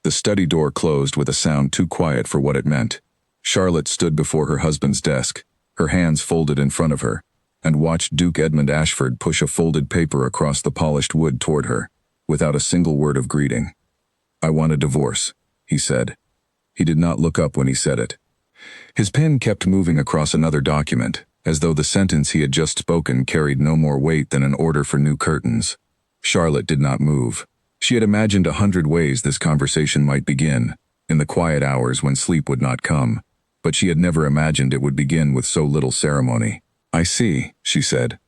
The study door closed with a sound too quiet for what it meant. Charlotte stood before her husband's desk, her hands folded in front of her, and watched Duke Edmund Ashford push a folded paper across the polished wood toward her, without a single word of greeting. "I want a divorce," he said. He did not look up when he said it. His pen kept moving across another document, as though the sentence he had just spoken carried no more weight than an order for new curtains. Charlotte did not move. She had imagined 100 ways this conversation might begin, in the quiet hours when sleep would not come, but she had never imagined it would begin with so little ceremony. "I see," she said.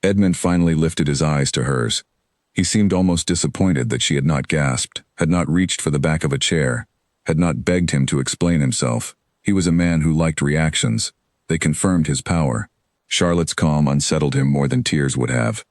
Edmund finally lifted his eyes to hers. He seemed almost disappointed that she had not gasped, had not reached for the back of a chair, had not begged him to explain himself. He was a man who liked reactions. They confirmed his power. Charlotte's calm unsettled him more than tears would have.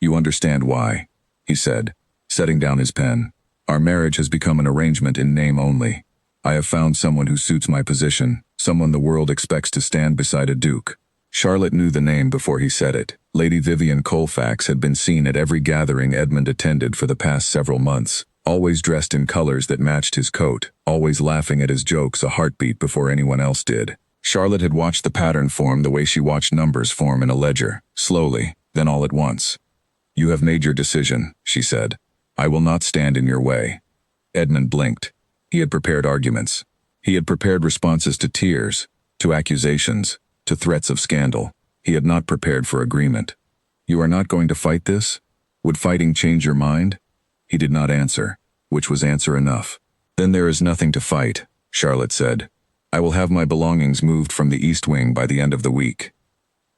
"You understand why," he said, setting down his pen. "Our marriage has become an arrangement in name only. I have found someone who suits my position, someone the world expects to stand beside a duke." Charlotte knew the name before he said it. Lady Vivian Colfax had been seen at every gathering Edmund attended for the past several months, always dressed in colors that matched his coat, always laughing at his jokes a heartbeat before anyone else did. Charlotte had watched the pattern form the way she watched numbers form in a ledger, slowly, then all at once. "You have made your decision," she said. "I will not stand in your way." Edmund blinked. He had prepared arguments. He had prepared responses to tears, to accusations, to threats of scandal. He had not prepared for agreement. "You are not going to fight this? Would fighting change your mind?" He did not answer, which was answer enough. "Then there is nothing to fight," Charlotte said. "I will have my belongings moved from the East Wing by the end of the week."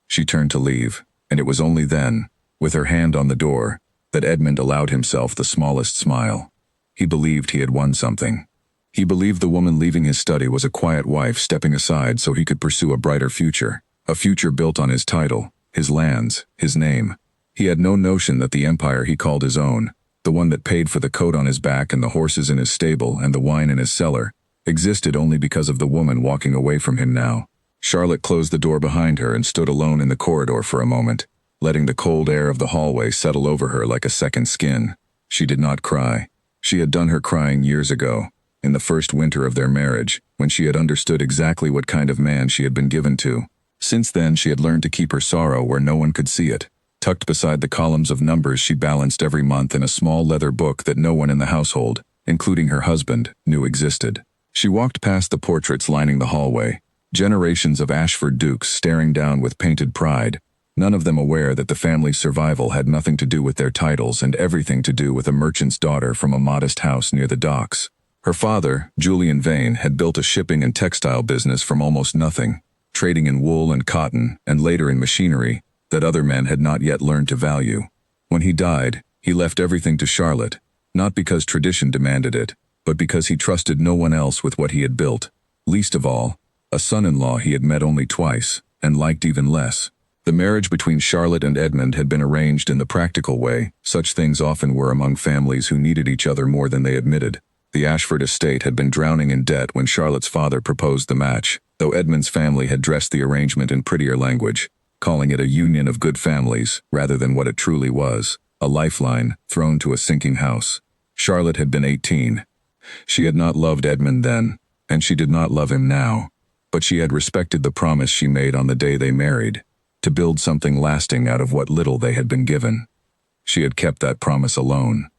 She turned to leave, and it was only then, with her hand on the door, that Edmund allowed himself the smallest smile. He believed he had won something. He believed the woman leaving his study was a quiet wife stepping aside so he could pursue a brighter future, a future built on his title, his lands, his name. He had no notion that the empire he called his own, the one that paid for the coat on his back and the horses in his stable and the wine in his cellar, existed only because of the woman walking away from him now. Charlotte closed the door behind her and stood alone in the corridor for a moment, letting the cold air of the hallway settle over her like a second skin. She did not cry. She had done her crying years ago, in the first winter of their marriage, when she had understood exactly what kind of man she had been given to. Since then she had learned to keep her sorrow where no one could see it. Tucked beside the columns of numbers she balanced every month in a small leather book that no one in the household, including her husband, knew existed. She walked past the portraits lining the hallway, generations of Ashford dukes staring down with painted pride, none of them aware that the family's survival had nothing to do with their titles and everything to do with a merchant's daughter from a modest house near the docks. Her father, Julian Vane, had built a shipping and textile business from almost nothing, trading in wool and cotton, and later in machinery, that other men had not yet learned to value. When he died, he left everything to Charlotte, not because tradition demanded it, but because he trusted no one else with what he had built, least of all, a son-in-law he had met only twice, and liked even less. The marriage between Charlotte and Edmund had been arranged in the practical way such things often were among families who needed each other more than they admitted. The Ashford estate had been drowning in debt when Charlotte's father proposed the match, though Edmund's family had dressed the arrangement in prettier language, calling it a union of good families rather than what it truly was, a lifeline thrown to a sinking house. Charlotte had been 18. She had not loved Edmund then, and she did not love him now, but she had respected the promise she made on the day they married, to build something lasting out of what little they had been given. She had kept that promise alone.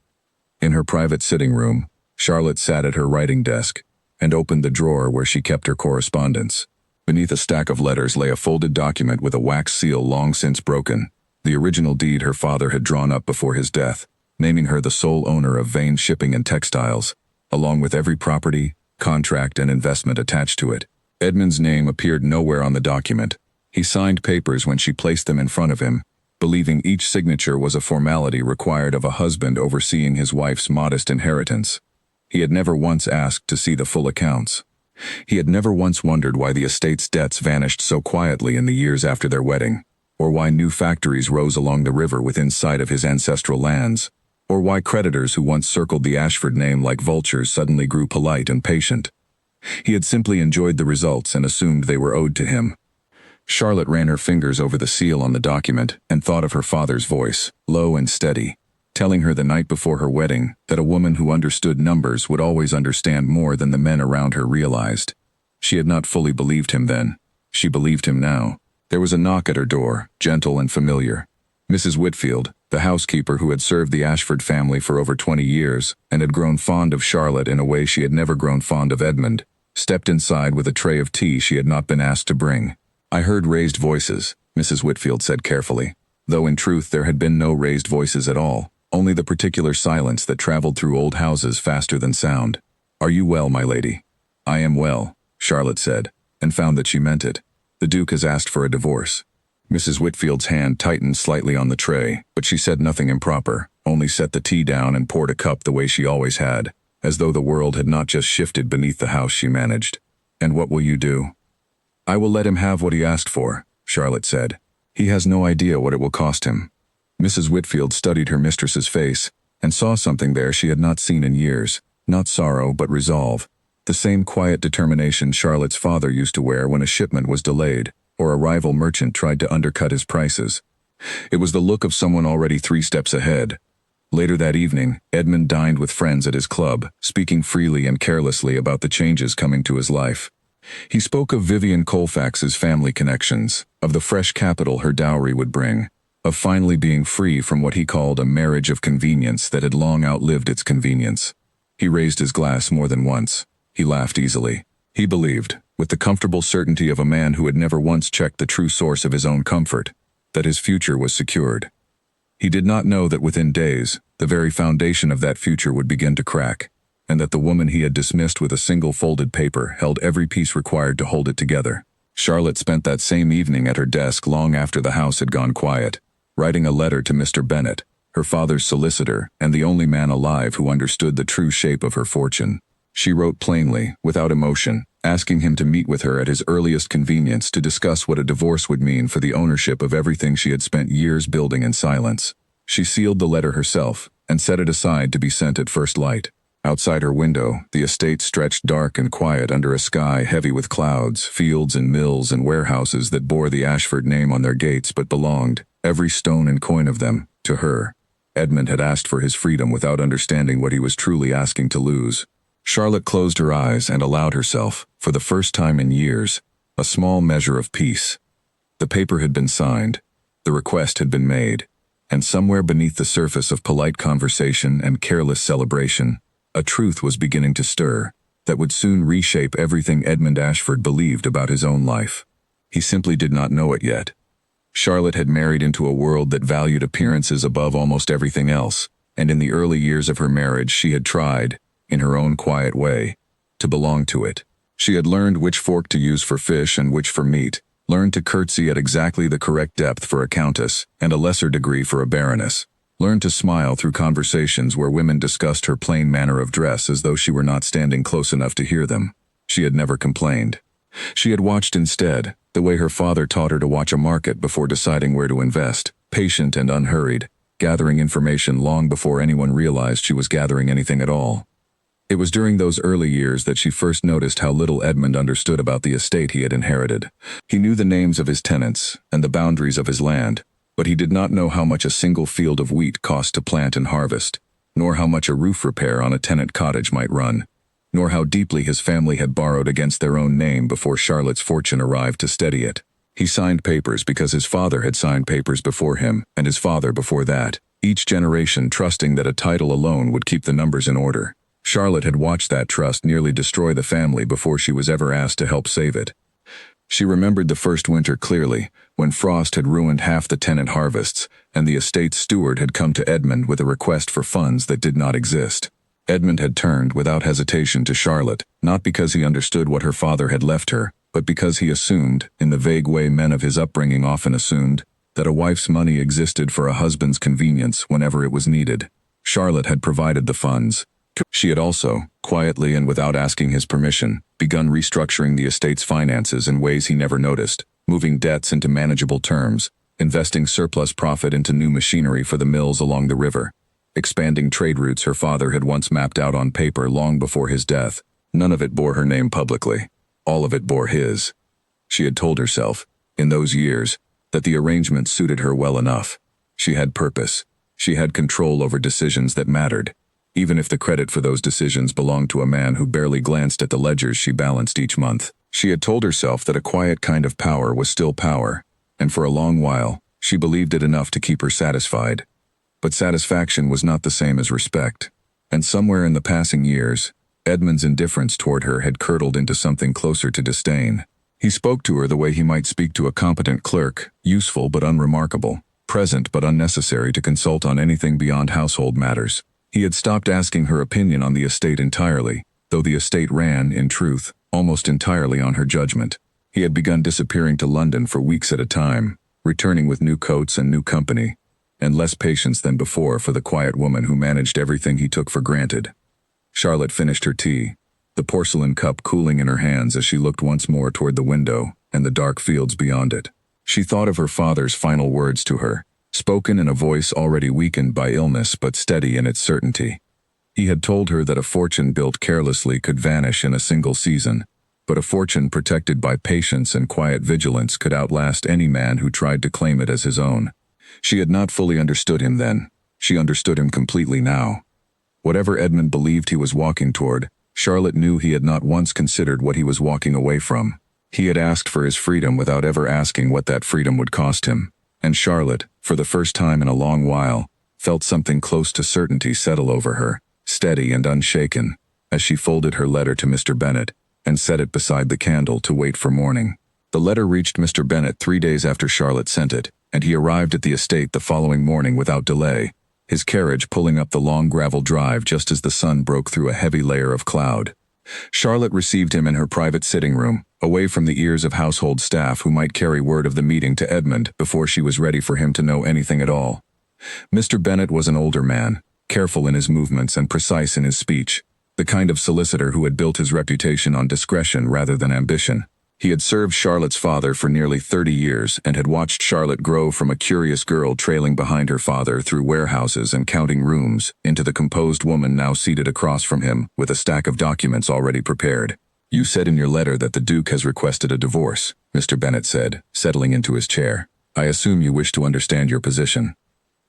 In her private sitting room, Charlotte sat at her writing desk and opened the drawer where she kept her correspondence. Beneath a stack of letters lay a folded document with a wax seal long since broken, the original deed her father had drawn up before his death, naming her the sole owner of Vane Shipping and Textiles, along with every property, contract, and investment attached to it. Edmund's name appeared nowhere on the document. He signed papers when she placed them in front of him, believing each signature was a formality required of a husband overseeing his wife's modest inheritance. He had never once asked to see the full accounts. He had never once wondered why the estate's debts vanished so quietly in the years after their wedding, or why new factories rose along the river within sight of his ancestral lands, or why creditors who once circled the Ashford name like vultures suddenly grew polite and patient. He had simply enjoyed the results and assumed they were owed to him. Charlotte ran her fingers over the seal on the document and thought of her father's voice, low and steady. telling her the night before her wedding that a woman who understood numbers would always understand more than the men around her realized. She had not fully believed him then. She believed him now. There was a knock at her door, gentle and familiar. Mrs. Whitfield, the housekeeper who had served the Ashford family for over 20 years and had grown fond of Charlotte in a way she had never grown fond of Edmund, stepped inside with a tray of tea she had not been asked to bring. "I heard raised voices," Mrs. Whitfield said carefully, though in truth there had been no raised voices at all, only the particular silence that traveled through old houses faster than sound. "Are you well, my lady?" "I am well," Charlotte said, and found that she meant it. "The Duke has asked for a divorce." Mrs. Whitfield's hand tightened slightly on the tray, but she said nothing improper, only set the tea down and poured a cup the way she always had, as though the world had not just shifted beneath the house she managed. "And what will you do?" "I will let him have what he asked for," Charlotte said. "He has no idea what it will cost him." Mrs. Whitfield studied her mistress's face, and saw something there she had not seen in years, not sorrow but resolve. The same quiet determination Charlotte's father used to wear when a shipment was delayed, or a rival merchant tried to undercut his prices. It was the look of someone already 3 steps ahead. Later that evening, Edmund dined with friends at his club, speaking freely and carelessly about the changes coming to his life. He spoke of Vivian Colfax's family connections, of the fresh capital her dowry would bring, of finally being free from what he called a marriage of convenience that had long outlived its convenience. He raised his glass more than once. He laughed easily. He believed, with the comfortable certainty of a man who had never once checked the true source of his own comfort, that his future was secured. He did not know that within days, the very foundation of that future would begin to crack, and that the woman he had dismissed with a single folded paper held every piece required to hold it together. Charlotte spent that same evening at her desk long after the house had gone quiet, writing a letter to Mr. Bennet, her father's solicitor and the only man alive who understood the true shape of her fortune. She wrote plainly, without emotion, asking him to meet with her at his earliest convenience to discuss what a divorce would mean for the ownership of everything she had spent years building in silence. She sealed the letter herself and set it aside to be sent at first light. Outside her window, the estate stretched dark and quiet under a sky heavy with clouds, fields and mills and warehouses that bore the Ashford name on their gates but belonged, every stone and coin of them, to her. Edmund had asked for his freedom without understanding what he was truly asking to lose. Charlotte closed her eyes and allowed herself, for the first time in years, a small measure of peace. The paper had been signed, the request had been made, and somewhere beneath the surface of polite conversation and careless celebration, a truth was beginning to stir that would soon reshape everything Edmund Ashford believed about his own life. He simply did not know it yet. Charlotte had married into a world that valued appearances above almost everything else, and in the early years of her marriage she had tried, in her own quiet way, to belong to it. She had learned which fork to use for fish and which for meat, learned to curtsy at exactly the correct depth for a countess and a lesser degree for a baroness, learned to smile through conversations where women discussed her plain manner of dress as though she were not standing close enough to hear them. She had never complained. She had watched instead, the way her father taught her to watch a market before deciding where to invest, patient and unhurried, gathering information long before anyone realized she was gathering anything at all. It was during those early years that she first noticed how little Edmund understood about the estate he had inherited. He knew the names of his tenants and the boundaries of his land, but he did not know how much a single field of wheat cost to plant and harvest, nor how much a roof repair on a tenant cottage might run, nor how deeply his family had borrowed against their own name before Charlotte's fortune arrived to steady it. He signed papers because his father had signed papers before him and his father before that, each generation trusting that a title alone would keep the numbers in order. Charlotte had watched that trust nearly destroy the family before she was ever asked to help save it. She remembered the first winter clearly, when frost had ruined half the tenant harvests, and the estate's steward had come to Edmund with a request for funds that did not exist. Edmund had turned without hesitation to Charlotte, not because he understood what her father had left her, but because he assumed, in the vague way men of his upbringing often assumed, that a wife's money existed for a husband's convenience whenever it was needed. Charlotte had provided the funds. She had also, quietly and without asking his permission, begun restructuring the estate's finances in ways he never noticed, moving debts into manageable terms, investing surplus profit into new machinery for the mills along the river, expanding trade routes her father had once mapped out on paper long before his death. None of it bore her name publicly. All of it bore his. She had told herself, in those years, that the arrangement suited her well enough. She had purpose. She had control over decisions that mattered, even if the credit for those decisions belonged to a man who barely glanced at the ledgers she balanced each month. She had told herself that a quiet kind of power was still power, and for a long while, she believed it enough to keep her satisfied. But satisfaction was not the same as respect, and somewhere in the passing years, Edmund's indifference toward her had curdled into something closer to disdain. He spoke to her the way he might speak to a competent clerk, useful but unremarkable, present but unnecessary to consult on anything beyond household matters. He had stopped asking her opinion on the estate entirely, though the estate ran, in truth, almost entirely on her judgment. He had begun disappearing to London for weeks at a time, returning with new coats and new company, and less patience than before for the quiet woman who managed everything he took for granted. Charlotte finished her tea, the porcelain cup cooling in her hands as she looked once more toward the window and the dark fields beyond it. She thought of her father's final words to her, spoken in a voice already weakened by illness but steady in its certainty. He had told her that a fortune built carelessly could vanish in a single season, but a fortune protected by patience and quiet vigilance could outlast any man who tried to claim it as his own. She had not fully understood him then. She understood him completely now. Whatever Edmund believed he was walking toward, Charlotte knew he had not once considered what he was walking away from. He had asked for his freedom without ever asking what that freedom would cost him, and Charlotte, for the first time in a long while, felt something close to certainty settle over her, steady and unshaken, as she folded her letter to Mr. Bennet and set it beside the candle to wait for morning. The letter reached Mr. Bennet 3 days after Charlotte sent it, and he arrived at the estate the following morning without delay, his carriage pulling up the long gravel drive just as the sun broke through a heavy layer of cloud. Charlotte received him in her private sitting room, away from the ears of household staff who might carry word of the meeting to Edmund before she was ready for him to know anything at all. Mr. Bennet was an older man, careful in his movements and precise in his speech, the kind of solicitor who had built his reputation on discretion rather than ambition. He had served Charlotte's father for nearly 30 years and had watched Charlotte grow from a curious girl trailing behind her father through warehouses and counting rooms into the composed woman now seated across from him with a stack of documents already prepared. "You said in your letter that the Duke has requested a divorce," Mr. Bennet said, settling into his chair. "I assume you wish to understand your position."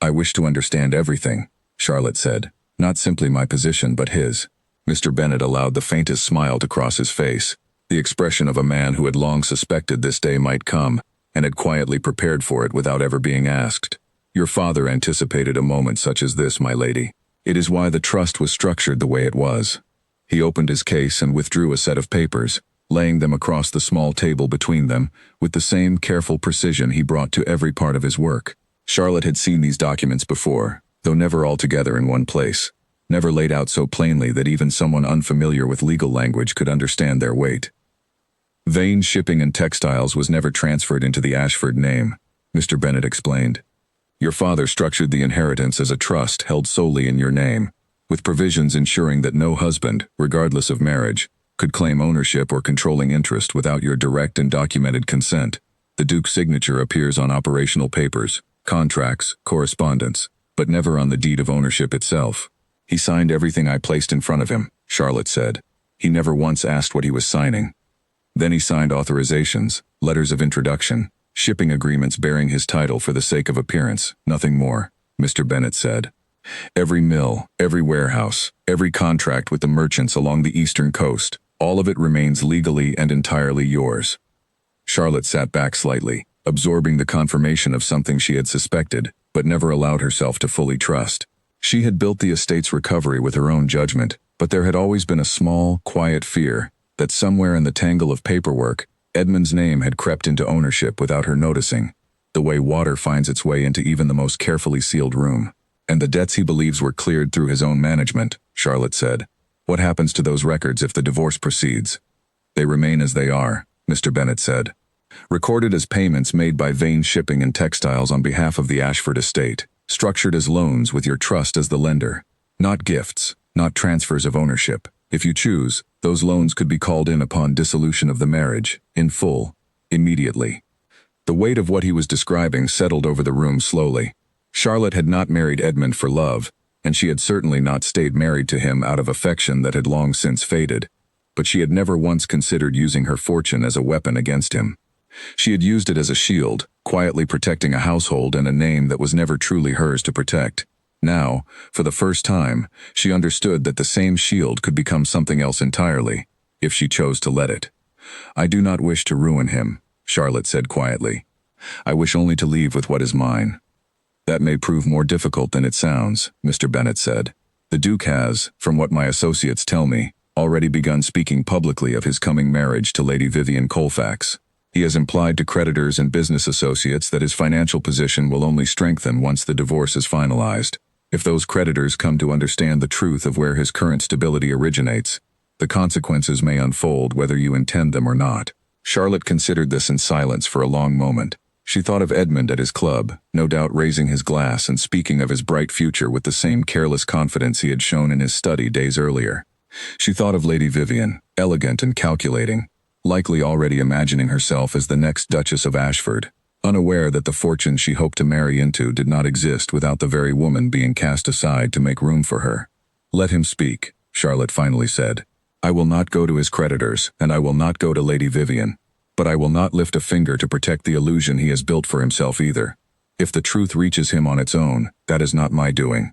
"I wish to understand everything," Charlotte said. "Not simply my position, but his." Mr. Bennet allowed the faintest smile to cross his face, the expression of a man who had long suspected this day might come, and had quietly prepared for it without ever being asked. "Your father anticipated a moment such as this, my lady. It is why the trust was structured the way it was." He opened his case and withdrew a set of papers, laying them across the small table between them, with the same careful precision he brought to every part of his work. Charlotte had seen these documents before, though never all together in one place, never laid out so plainly that even someone unfamiliar with legal language could understand their weight. "Vane Shipping and Textiles was never transferred into the Ashford name," Mr. Bennet explained. "Your father structured the inheritance as a trust held solely in your name, with provisions ensuring that no husband, regardless of marriage, could claim ownership or controlling interest without your direct and documented consent. The Duke's signature appears on operational papers, contracts, correspondence, but never on the deed of ownership itself. He signed everything I placed in front of him," Charlotte said. "He never once asked what he was signing. Then he signed authorizations, letters of introduction, shipping agreements bearing his title for the sake of appearance, nothing more," Mr. Bennet said. "Every mill, every warehouse, every contract with the merchants along the eastern coast, all of it remains legally and entirely yours." Charlotte sat back slightly, absorbing the confirmation of something she had suspected, but never allowed herself to fully trust. She had built the estate's recovery with her own judgment, but there had always been a small, quiet fear that somewhere in the tangle of paperwork, Edmund's name had crept into ownership without her noticing, the way water finds its way into even the most carefully sealed room. "And the debts he believes were cleared through his own management," Charlotte said. "What happens to those records if the divorce proceeds?" "They remain as they are," Mr. Bennet said. "Recorded as payments made by Vane Shipping and Textiles on behalf of the Ashford estate, structured as loans with your trust as the lender. Not gifts, not transfers of ownership. If you choose, those loans could be called in upon dissolution of the marriage, in full, immediately." The weight of what he was describing settled over the room slowly. Charlotte had not married Edmund for love, and she had certainly not stayed married to him out of affection that had long since faded, but she had never once considered using her fortune as a weapon against him. She had used it as a shield, quietly protecting a household and a name that was never truly hers to protect. Now, for the first time, she understood that the same shield could become something else entirely, if she chose to let it. "I do not wish to ruin him," Charlotte said quietly. "I wish only to leave with what is mine." "That may prove more difficult than it sounds," Mr. Bennet said. "The Duke has, from what my associates tell me, already begun speaking publicly of his coming marriage to Lady Vivian Colfax. He has implied to creditors and business associates that his financial position will only strengthen once the divorce is finalized. If those creditors come to understand the truth of where his current stability originates, the consequences may unfold whether you intend them or not." Charlotte considered this in silence for a long moment. She thought of Edmund at his club, no doubt raising his glass and speaking of his bright future with the same careless confidence he had shown in his study days earlier. She thought of Lady Vivian, elegant and calculating, likely already imagining herself as the next Duchess of Ashford, unaware that the fortune she hoped to marry into did not exist without the very woman being cast aside to make room for her. "Let him speak," Charlotte finally said. "I will not go to his creditors, and I will not go to Lady Vivian. But I will not lift a finger to protect the illusion he has built for himself either. If the truth reaches him on its own, that is not my doing."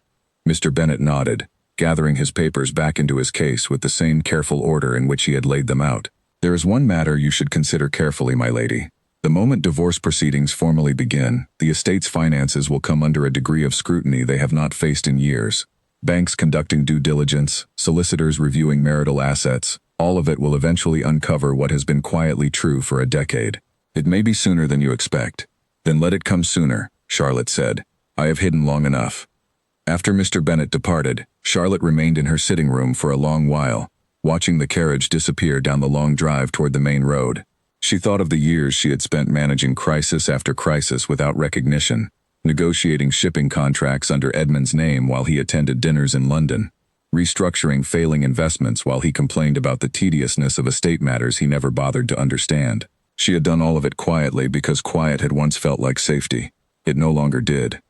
Mr. Bennet nodded, gathering his papers back into his case with the same careful order in which he had laid them out. "There is one matter you should consider carefully, my lady. The moment divorce proceedings formally begin, the estate's finances will come under a degree of scrutiny they have not faced in years. Banks conducting due diligence, solicitors reviewing marital assets, all of it will eventually uncover what has been quietly true for a decade. It may be sooner than you expect." "Then let it come sooner," Charlotte said. "I have hidden long enough." After Mr. Bennet departed, Charlotte remained in her sitting room for a long while, watching the carriage disappear down the long drive toward the main road. She thought of the years she had spent managing crisis after crisis without recognition, negotiating shipping contracts under Edmund's name while he attended dinners in London, restructuring failing investments while he complained about the tediousness of estate matters he never bothered to understand. She had done all of it quietly because quiet had once felt like safety. It no longer did.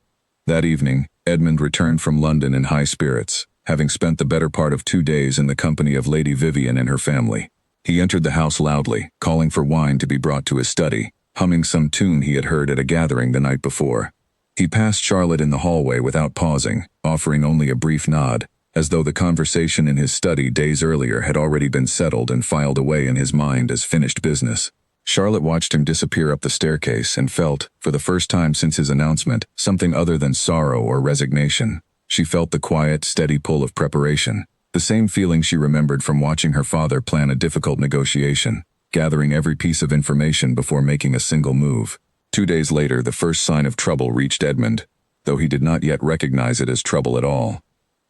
That evening, Edmund returned from London in high spirits, having spent the better part of 2 days in the company of Lady Vivian and her family. He entered the house loudly, calling for wine to be brought to his study, humming some tune he had heard at a gathering the night before. He passed Charlotte in the hallway without pausing, offering only a brief nod, as though the conversation in his study days earlier had already been settled and filed away in his mind as finished business. Charlotte watched him disappear up the staircase and felt, for the first time since his announcement, something other than sorrow or resignation. She felt the quiet, steady pull of preparation, the same feeling she remembered from watching her father plan a difficult negotiation, gathering every piece of information before making a single move. 2 days later, the first sign of trouble reached Edmund, though he did not yet recognize it as trouble at all.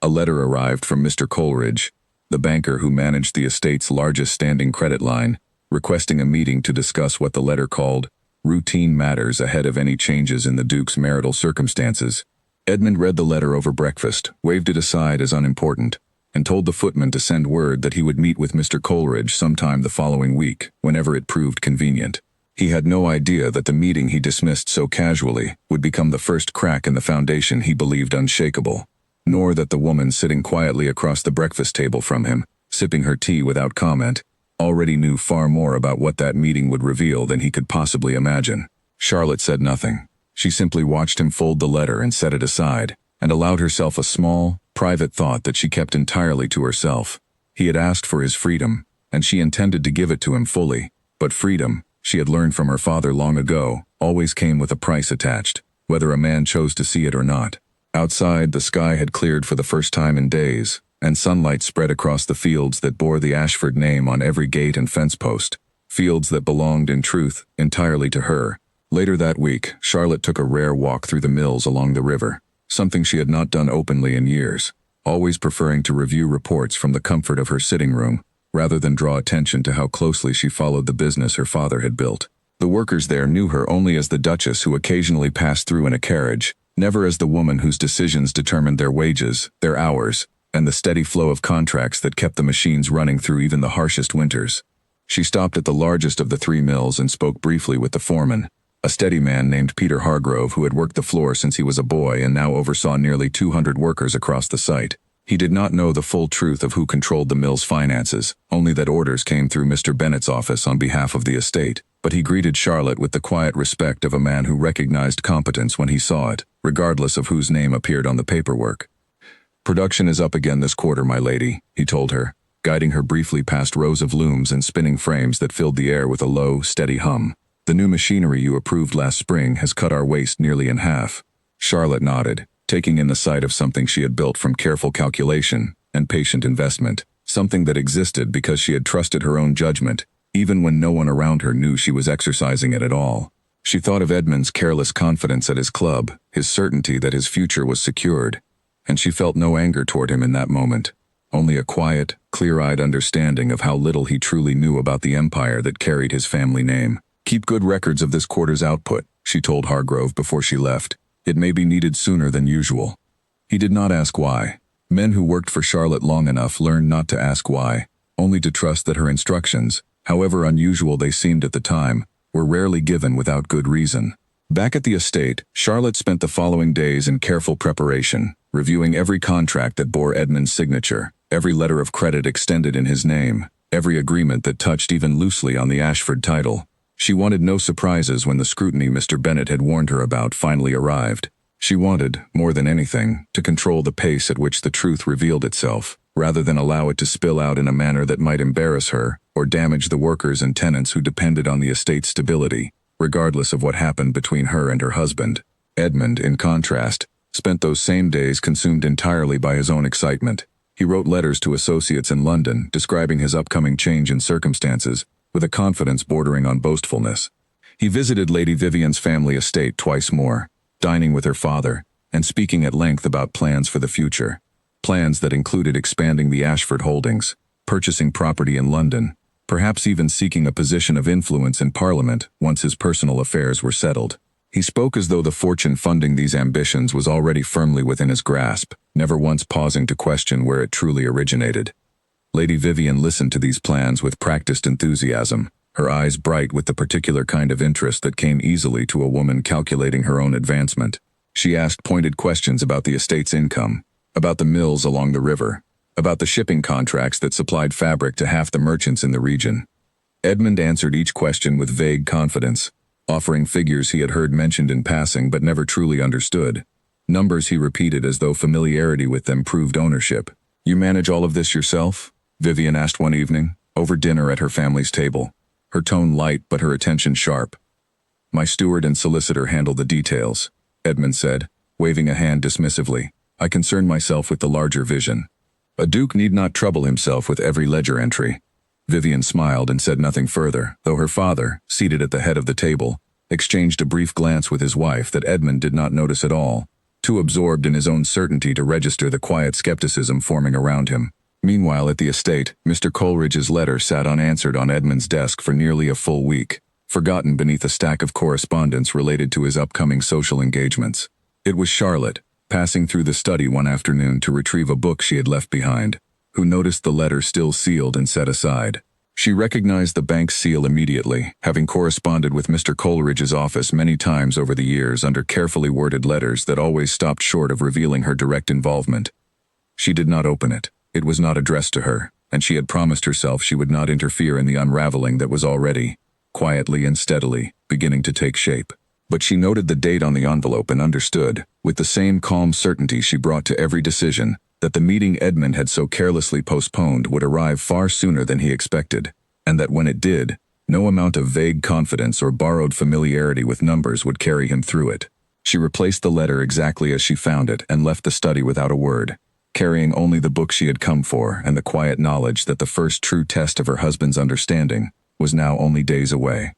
A letter arrived from Mr. Coleridge, the banker who managed the estate's largest standing credit line, requesting a meeting to discuss what the letter called routine matters ahead of any changes in the Duke's marital circumstances. Edmund read the letter over breakfast, waved it aside as unimportant, and told the footman to send word that he would meet with Mr. Coleridge sometime the following week, whenever it proved convenient. He had no idea that the meeting he dismissed so casually would become the first crack in the foundation he believed unshakable, nor that the woman sitting quietly across the breakfast table from him, sipping her tea without comment, already knew far more about what that meeting would reveal than he could possibly imagine. Charlotte said nothing. She simply watched him fold the letter and set it aside, and allowed herself a small, private thought that she kept entirely to herself. He had asked for his freedom, and she intended to give it to him fully, but freedom, she had learned from her father long ago, always came with a price attached, whether a man chose to see it or not. Outside, the sky had cleared for the first time in days, and sunlight spread across the fields that bore the Ashford name on every gate and fence post, fields that belonged, in truth, entirely to her. Later that week, Charlotte took a rare walk through the mills along the river, something she had not done openly in years, always preferring to review reports from the comfort of her sitting room, rather than draw attention to how closely she followed the business her father had built. The workers there knew her only as the Duchess who occasionally passed through in a carriage, never as the woman whose decisions determined their wages, their hours, and the steady flow of contracts that kept the machines running through even the harshest winters. She stopped at the largest of the 3 mills and spoke briefly with the foreman, a steady man named Peter Hargrove who had worked the floor since he was a boy and now oversaw nearly 200 workers across the site. He did not know the full truth of who controlled the mill's finances, only that orders came through Mr. Bennet's office on behalf of the estate, but he greeted Charlotte with the quiet respect of a man who recognized competence when he saw it. regardless of whose name appeared on the paperwork. "Production is up again this quarter, my lady," he told her, guiding her briefly past rows of looms and spinning frames that filled the air with a low, steady hum. "The new machinery you approved last spring has cut our waste nearly in half." Charlotte nodded, taking in the sight of something she had built from careful calculation and patient investment, something that existed because she had trusted her own judgment, even when no one around her knew she was exercising it at all. She thought of Edmund's careless confidence at his club, his certainty that his future was secured, and she felt no anger toward him in that moment, only a quiet, clear-eyed understanding of how little he truly knew about the empire that carried his family name. "Keep good records of this quarter's output," she told Hargrove before she left. "It may be needed sooner than usual." He did not ask why. Men who worked for Charlotte long enough learned not to ask why, only to trust that her instructions, however unusual they seemed at the time, were rarely given without good reason. Back at the estate, Charlotte spent the following days in careful preparation, reviewing every contract that bore Edmund's signature, every letter of credit extended in his name, every agreement that touched even loosely on the Ashford title. She wanted no surprises when the scrutiny Mr. Bennet had warned her about finally arrived. She wanted, more than anything, to control the pace at which the truth revealed itself, rather than allow it to spill out in a manner that might embarrass her or damage the workers and tenants who depended on the estate's stability, regardless of what happened between her and her husband. Edmund, in contrast, spent those same days consumed entirely by his own excitement. He wrote letters to associates in London describing his upcoming change in circumstances, with a confidence bordering on boastfulness. He visited Lady Vivian's family estate twice more, dining with her father, and speaking at length about plans for the future. Plans that included expanding the Ashford holdings, purchasing property in London, perhaps even seeking a position of influence in Parliament once his personal affairs were settled. He spoke as though the fortune funding these ambitions was already firmly within his grasp, never once pausing to question where it truly originated. Lady Vivian listened to these plans with practiced enthusiasm, her eyes bright with the particular kind of interest that came easily to a woman calculating her own advancement. She asked pointed questions about the estate's income, about the mills along the river, about the shipping contracts that supplied fabric to half the merchants in the region. Edmund answered each question with vague confidence, offering figures he had heard mentioned in passing but never truly understood. Numbers he repeated as though familiarity with them proved ownership. "You manage all of this yourself?" Vivian asked one evening, over dinner at her family's table, her tone light but her attention sharp. "My steward and solicitor handle the details," Edmund said, waving a hand dismissively. "I concern myself with the larger vision. A duke need not trouble himself with every ledger entry." Vivian smiled and said nothing further, though her father, seated at the head of the table, exchanged a brief glance with his wife that Edmund did not notice at all, too absorbed in his own certainty to register the quiet skepticism forming around him. Meanwhile, at the estate, Mr. Coleridge's letter sat unanswered on Edmund's desk for nearly a full week, forgotten beneath a stack of correspondence related to his upcoming social engagements. It was Charlotte, passing through the study one afternoon to retrieve a book she had left behind, who noticed the letter still sealed and set aside. She recognized the bank's seal immediately, having corresponded with Mr. Coleridge's office many times over the years under carefully worded letters that always stopped short of revealing her direct involvement. She did not open it. It was not addressed to her, and she had promised herself she would not interfere in the unraveling that was already, quietly and steadily, beginning to take shape. But she noted the date on the envelope and understood, with the same calm certainty she brought to every decision, that the meeting Edmund had so carelessly postponed would arrive far sooner than he expected, and that when it did, no amount of vague confidence or borrowed familiarity with numbers would carry him through it. She replaced the letter exactly as she found it and left the study without a word, carrying only the book she had come for and the quiet knowledge that the first true test of her husband's understanding was now only days away.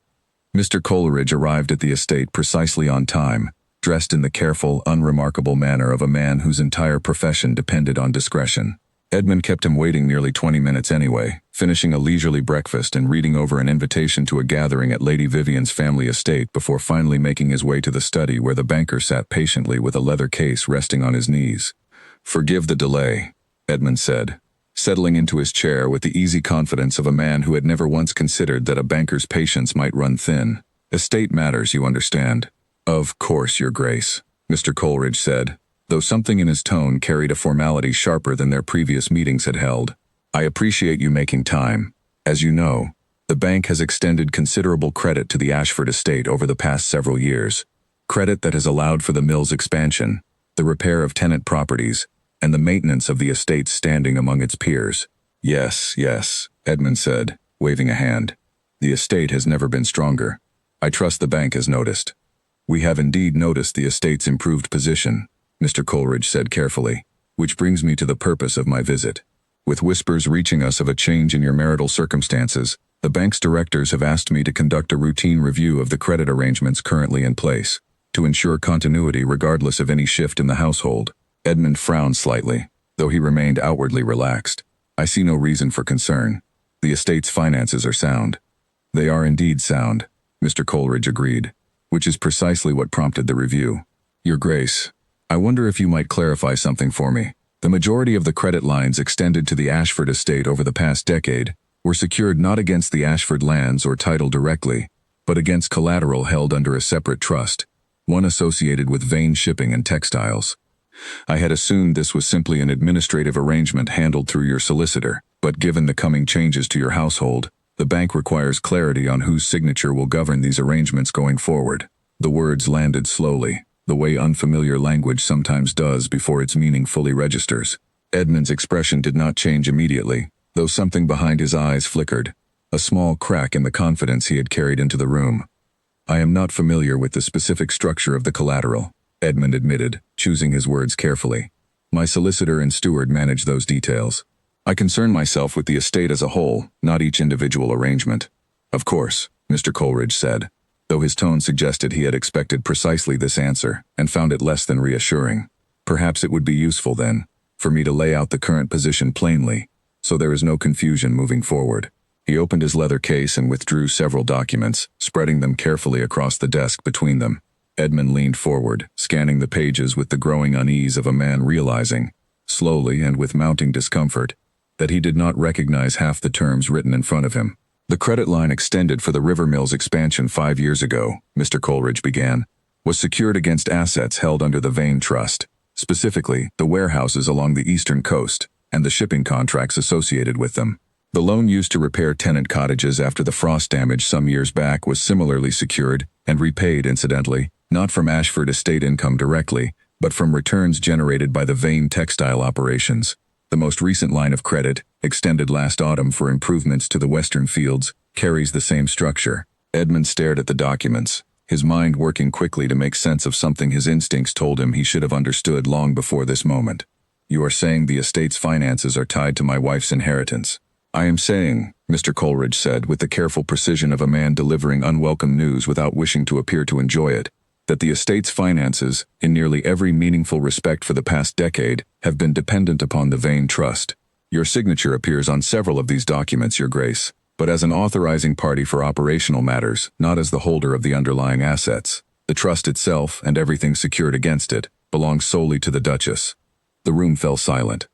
Mr. Coleridge arrived at the estate precisely on time, dressed in the careful, unremarkable manner of a man whose entire profession depended on discretion. Edmund kept him waiting nearly 20 minutes anyway, finishing a leisurely breakfast and reading over an invitation to a gathering at Lady Vivian's family estate before finally making his way to the study where the banker sat patiently with a leather case resting on his knees. "Forgive the delay," Edmund said, settling into his chair with the easy confidence of a man who had never once considered that a banker's patience might run thin. "Estate matters, you understand." "Of course, Your Grace," Mr. Coleridge said, though something in his tone carried a formality sharper than their previous meetings had held. "I appreciate you making time. As you know, the bank has extended considerable credit to the Ashford estate over the past several years. Credit that has allowed for the mill's expansion, the repair of tenant properties, and the maintenance of the estate's standing among its peers. Yes, yes, Edmund said, waving a hand. The estate has never been stronger. I trust the bank has noticed. We have indeed noticed the estate's improved position, Mr. Coleridge said carefully, which brings me to the purpose of my visit. With whispers reaching us of a change in your marital circumstances, the bank's directors have asked me to conduct a routine review of the credit arrangements currently in place, to ensure continuity regardless of any shift in the household. Edmund frowned slightly, though he remained outwardly relaxed. I see no reason for concern. The estate's finances are sound. They are indeed sound, Mr. Coleridge agreed, which is precisely what prompted the review. Your Grace, I wonder if you might clarify something for me. The majority of the credit lines extended to the Ashford estate over the past decade were secured not against the Ashford lands or title directly, but against collateral held under a separate trust, one associated with Vane Shipping and Textiles. I had assumed this was simply an administrative arrangement handled through your solicitor, but given the coming changes to your household, the bank requires clarity on whose signature will govern these arrangements going forward. The words landed slowly, the way unfamiliar language sometimes does before its meaning fully registers. Edmund's expression did not change immediately, though something behind his eyes flickered, a small crack in the confidence he had carried into the room. I am not familiar with the specific structure of the collateral, Edmund admitted, choosing his words carefully. My solicitor and steward manage those details. I concern myself with the estate as a whole, not each individual arrangement. Of course, Mr. Coleridge said, though his tone suggested he had expected precisely this answer and found it less than reassuring. Perhaps it would be useful then, for me to lay out the current position plainly, so there is no confusion moving forward. He opened his leather case and withdrew several documents, spreading them carefully across the desk between them. Edmund leaned forward, scanning the pages with the growing unease of a man realizing, slowly and with mounting discomfort, that he did not recognize half the terms written in front of him. The credit line extended for the River Mills expansion 5 years ago, Mr. Coleridge began, was secured against assets held under the Vane Trust, specifically the warehouses along the eastern coast and the shipping contracts associated with them. The loan used to repair tenant cottages after the frost damage some years back was similarly secured and repaid, incidentally, not from Ashford estate income directly, but from returns generated by the Vane textile operations. The most recent line of credit, extended last autumn for improvements to the western fields, carries the same structure. Edmund stared at the documents, his mind working quickly to make sense of something his instincts told him he should have understood long before this moment. You are saying the estate's finances are tied to my wife's inheritance. I am saying, Mr. Coleridge said with the careful precision of a man delivering unwelcome news without wishing to appear to enjoy it, that the estate's finances, in nearly every meaningful respect for the past decade, have been dependent upon the Vane Trust. Your signature appears on several of these documents, Your Grace, but as an authorizing party for operational matters, not as the holder of the underlying assets. The trust itself, and everything secured against it, belongs solely to the Duchess. The room fell silent.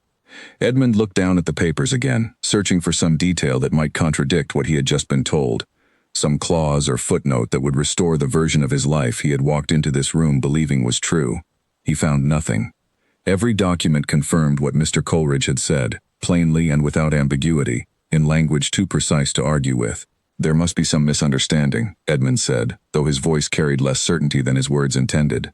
Edmund looked down at the papers again, searching for some detail that might contradict what he had just been told. Some clause or footnote that would restore the version of his life he had walked into this room believing was true. He found nothing. Every document confirmed what Mr. Coleridge had said, plainly and without ambiguity, in language too precise to argue with. There must be some misunderstanding, Edmund said, though his voice carried less certainty than his words intended.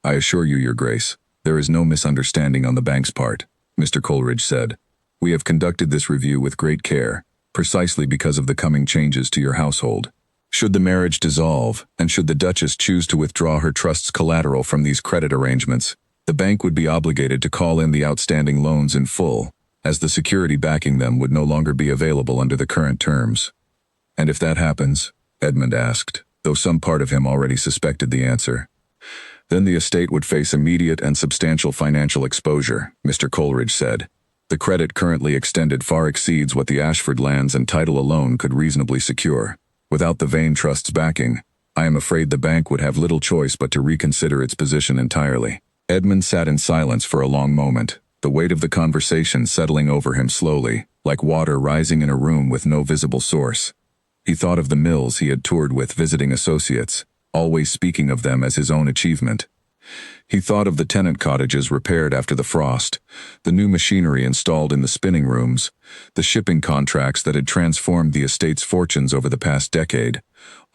I assure you, Your Grace, there is no misunderstanding on the bank's part, Mr. Coleridge said. We have conducted this review with great care, precisely because of the coming changes to your household. Should the marriage dissolve, and should the Duchess choose to withdraw her trust's collateral from these credit arrangements, the bank would be obligated to call in the outstanding loans in full, as the security backing them would no longer be available under the current terms. And if that happens, Edmund asked, though some part of him already suspected the answer, then the estate would face immediate and substantial financial exposure, Mr. Coleridge said. The credit currently extended far exceeds what the Ashford lands and title alone could reasonably secure. Without the Vane Trust's backing, I am afraid the bank would have little choice but to reconsider its position entirely. Edmund sat in silence for a long moment, the weight of the conversation settling over him slowly, like water rising in a room with no visible source. He thought of the mills he had toured with visiting associates, always speaking of them as his own achievement. He thought of the tenant cottages repaired after the frost, the new machinery installed in the spinning rooms, the shipping contracts that had transformed the estate's fortunes over the past decade,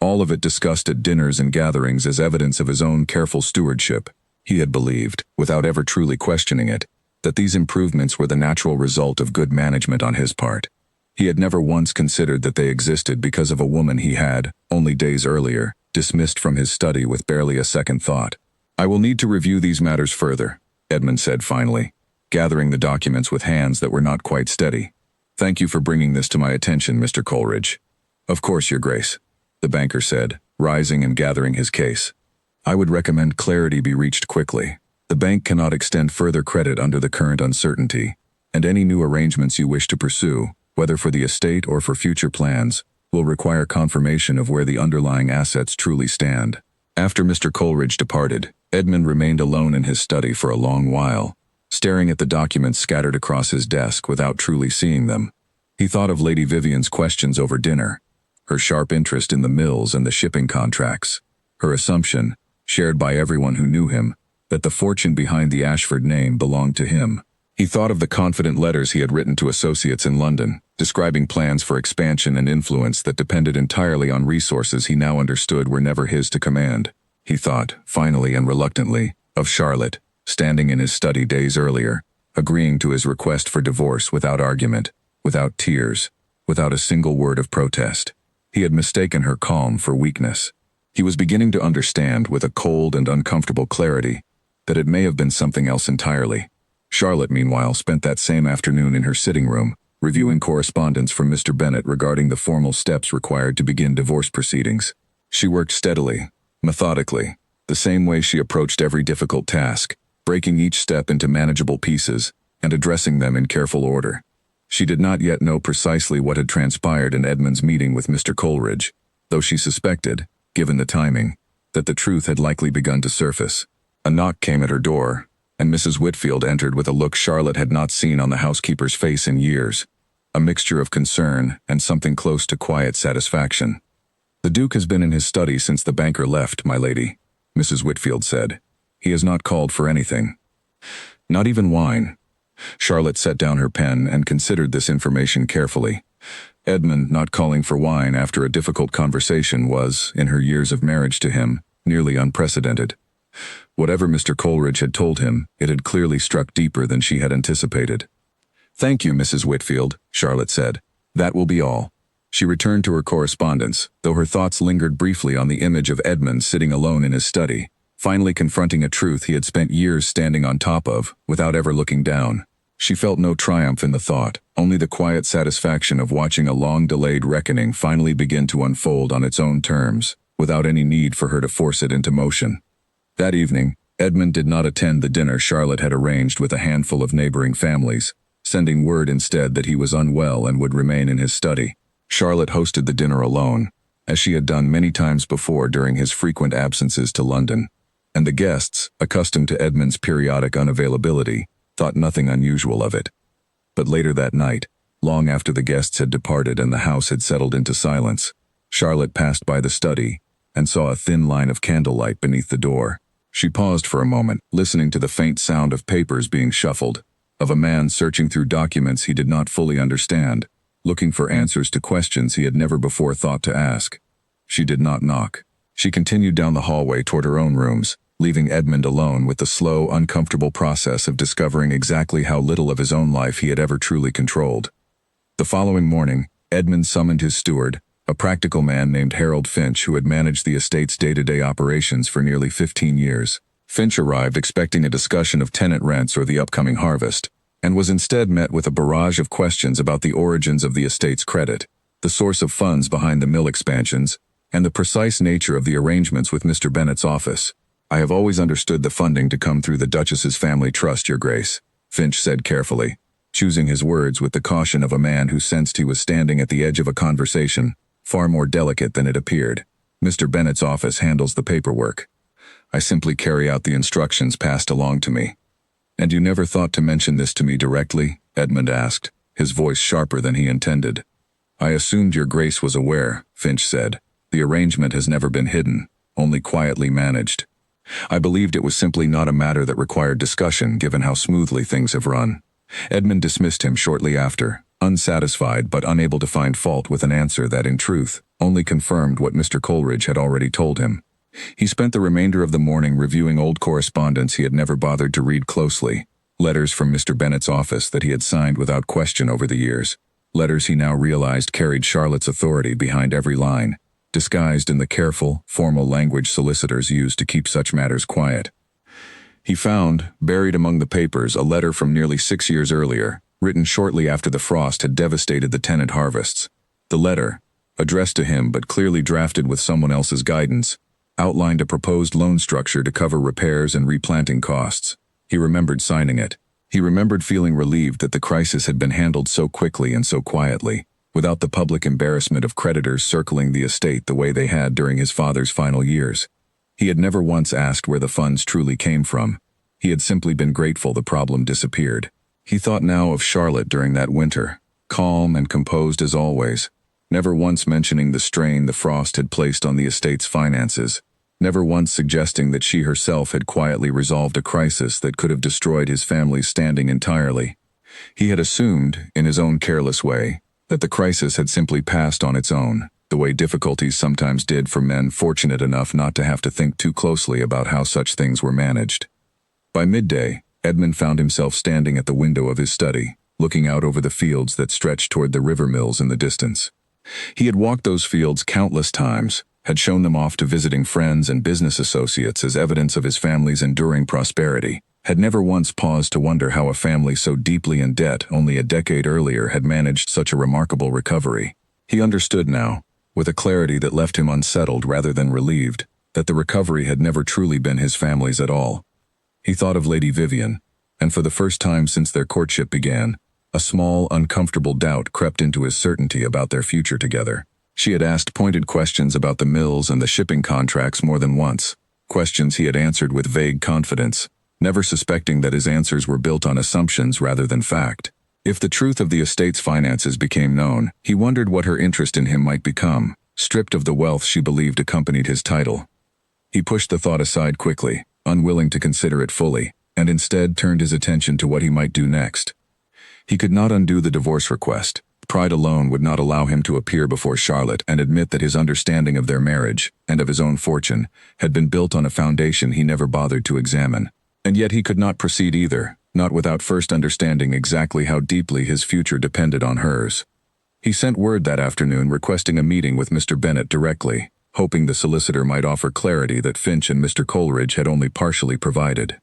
all of it discussed at dinners and gatherings as evidence of his own careful stewardship. He had believed, without ever truly questioning it, that these improvements were the natural result of good management on his part. He had never once considered that they existed because of a woman he had, only days earlier, dismissed from his study with barely a second thought. "I will need to review these matters further," Edmund said finally, gathering the documents with hands that were not quite steady. "Thank you for bringing this to my attention, Mr. Coleridge." "Of course, Your Grace," the banker said, rising and gathering his case. "I would recommend clarity be reached quickly. The bank cannot extend further credit under the current uncertainty, and any new arrangements you wish to pursue, whether for the estate or for future plans, will require confirmation of where the underlying assets truly stand." After Mr. Coleridge departed, Edmund remained alone in his study for a long while, staring at the documents scattered across his desk without truly seeing them. He thought of Lady Vivian's questions over dinner, her sharp interest in the mills and the shipping contracts, her assumption, shared by everyone who knew him, that the fortune behind the Ashford name belonged to him. He thought of the confident letters he had written to associates in London, describing plans for expansion and influence that depended entirely on resources he now understood were never his to command. He thought, finally and reluctantly, of Charlotte, standing in his study days earlier, agreeing to his request for divorce without argument, without tears, without a single word of protest. He had mistaken her calm for weakness. He was beginning to understand, with a cold and uncomfortable clarity, that it may have been something else entirely. Charlotte, meanwhile, spent that same afternoon in her sitting room, reviewing correspondence from Mr. Bennet regarding the formal steps required to begin divorce proceedings. She worked steadily, methodically, the same way she approached every difficult task, breaking each step into manageable pieces and addressing them in careful order. She did not yet know precisely what had transpired in Edmund's meeting with Mr. Coleridge, though she suspected, given the timing, that the truth had likely begun to surface. A knock came at her door, and Mrs. Whitfield entered with a look Charlotte had not seen on the housekeeper's face in years, a mixture of concern and something close to quiet satisfaction. "The Duke has been in his study since the banker left, my lady," Mrs. Whitfield said. "He has not called for anything. Not even wine." Charlotte set down her pen and considered this information carefully. Edmund not calling for wine after a difficult conversation was, in her years of marriage to him, nearly unprecedented. Whatever Mr. Coleridge had told him, it had clearly struck deeper than she had anticipated. "Thank you, Mrs. Whitfield," Charlotte said. "That will be all." She returned to her correspondence, though her thoughts lingered briefly on the image of Edmund sitting alone in his study, finally confronting a truth he had spent years standing on top of, without ever looking down. She felt no triumph in the thought, only the quiet satisfaction of watching a long-delayed reckoning finally begin to unfold on its own terms, without any need for her to force it into motion. That evening, Edmund did not attend the dinner Charlotte had arranged with a handful of neighboring families, sending word instead that he was unwell and would remain in his study. Charlotte hosted the dinner alone, as she had done many times before during his frequent absences to London, and the guests, accustomed to Edmund's periodic unavailability, thought nothing unusual of it. But later that night, long after the guests had departed and the house had settled into silence, Charlotte passed by the study and saw a thin line of candlelight beneath the door. She paused for a moment, listening to the faint sound of papers being shuffled, of a man searching through documents he did not fully understand, looking for answers to questions he had never before thought to ask. She did not knock. She continued down the hallway toward her own rooms, leaving Edmund alone with the slow, uncomfortable process of discovering exactly how little of his own life he had ever truly controlled. The following morning, Edmund summoned his steward, a practical man named Harold Finch who had managed the estate's day-to-day operations for nearly 15 years. Finch arrived expecting a discussion of tenant rents or the upcoming harvest, and was instead met with a barrage of questions about the origins of the estate's credit, the source of funds behind the mill expansions, and the precise nature of the arrangements with Mr. Bennet's office. "I have always understood the funding to come through the Duchess's family trust, Your Grace," Finch said carefully, choosing his words with the caution of a man who sensed he was standing at the edge of a conversation, far more delicate than it appeared. "Mr. Bennet's office handles the paperwork. I simply carry out the instructions passed along to me." "And you never thought to mention this to me directly?" Edmund asked, his voice sharper than he intended. "I assumed Your Grace was aware," Finch said. "The arrangement has never been hidden, only quietly managed." I believed it was simply not a matter that required discussion given how smoothly things have run. Edmund dismissed him shortly after, unsatisfied but unable to find fault with an answer that, in truth, only confirmed what Mr. Coleridge had already told him. He spent the remainder of the morning reviewing old correspondence he had never bothered to read closely, letters from Mr. Bennet's office that he had signed without question over the years, letters he now realized carried Charlotte's authority behind every line, disguised in the careful, formal language solicitors use to keep such matters quiet. He found, buried among the papers, a letter from nearly 6 years earlier, written shortly after the frost had devastated the tenant harvests. The letter, addressed to him but clearly drafted with someone else's guidance, outlined a proposed loan structure to cover repairs and replanting costs. He remembered signing it. He remembered feeling relieved that the crisis had been handled so quickly and so quietly, without the public embarrassment of creditors circling the estate the way they had during his father's final years. He had never once asked where the funds truly came from. He had simply been grateful the problem disappeared. He thought now of Charlotte during that winter, calm and composed as always, never once mentioning the strain the frost had placed on the estate's finances, never once suggesting that she herself had quietly resolved a crisis that could have destroyed his family's standing entirely. He had assumed, in his own careless way, that the crisis had simply passed on its own, the way difficulties sometimes did for men fortunate enough not to have to think too closely about how such things were managed. By midday, Edmund found himself standing at the window of his study, looking out over the fields that stretched toward the river mills in the distance. He had walked those fields countless times, had shown them off to visiting friends and business associates as evidence of his family's enduring prosperity, had never once paused to wonder how a family so deeply in debt only a decade earlier had managed such a remarkable recovery. He understood now, with a clarity that left him unsettled rather than relieved, that the recovery had never truly been his family's at all. He thought of Lady Vivian, and for the first time since their courtship began, a small, uncomfortable doubt crept into his certainty about their future together. She had asked pointed questions about the mills and the shipping contracts more than once, questions he had answered with vague confidence, never suspecting that his answers were built on assumptions rather than fact. If the truth of the estate's finances became known, he wondered what her interest in him might become, stripped of the wealth she believed accompanied his title. He pushed the thought aside quickly, unwilling to consider it fully, and instead turned his attention to what he might do next. He could not undo the divorce request. Pride alone would not allow him to appear before Charlotte and admit that his understanding of their marriage, and of his own fortune, had been built on a foundation he never bothered to examine. And yet he could not proceed either, not without first understanding exactly how deeply his future depended on hers. He sent word that afternoon requesting a meeting with Mr. Bennet directly, hoping the solicitor might offer clarity that Finch and Mr. Coleridge had only partially provided.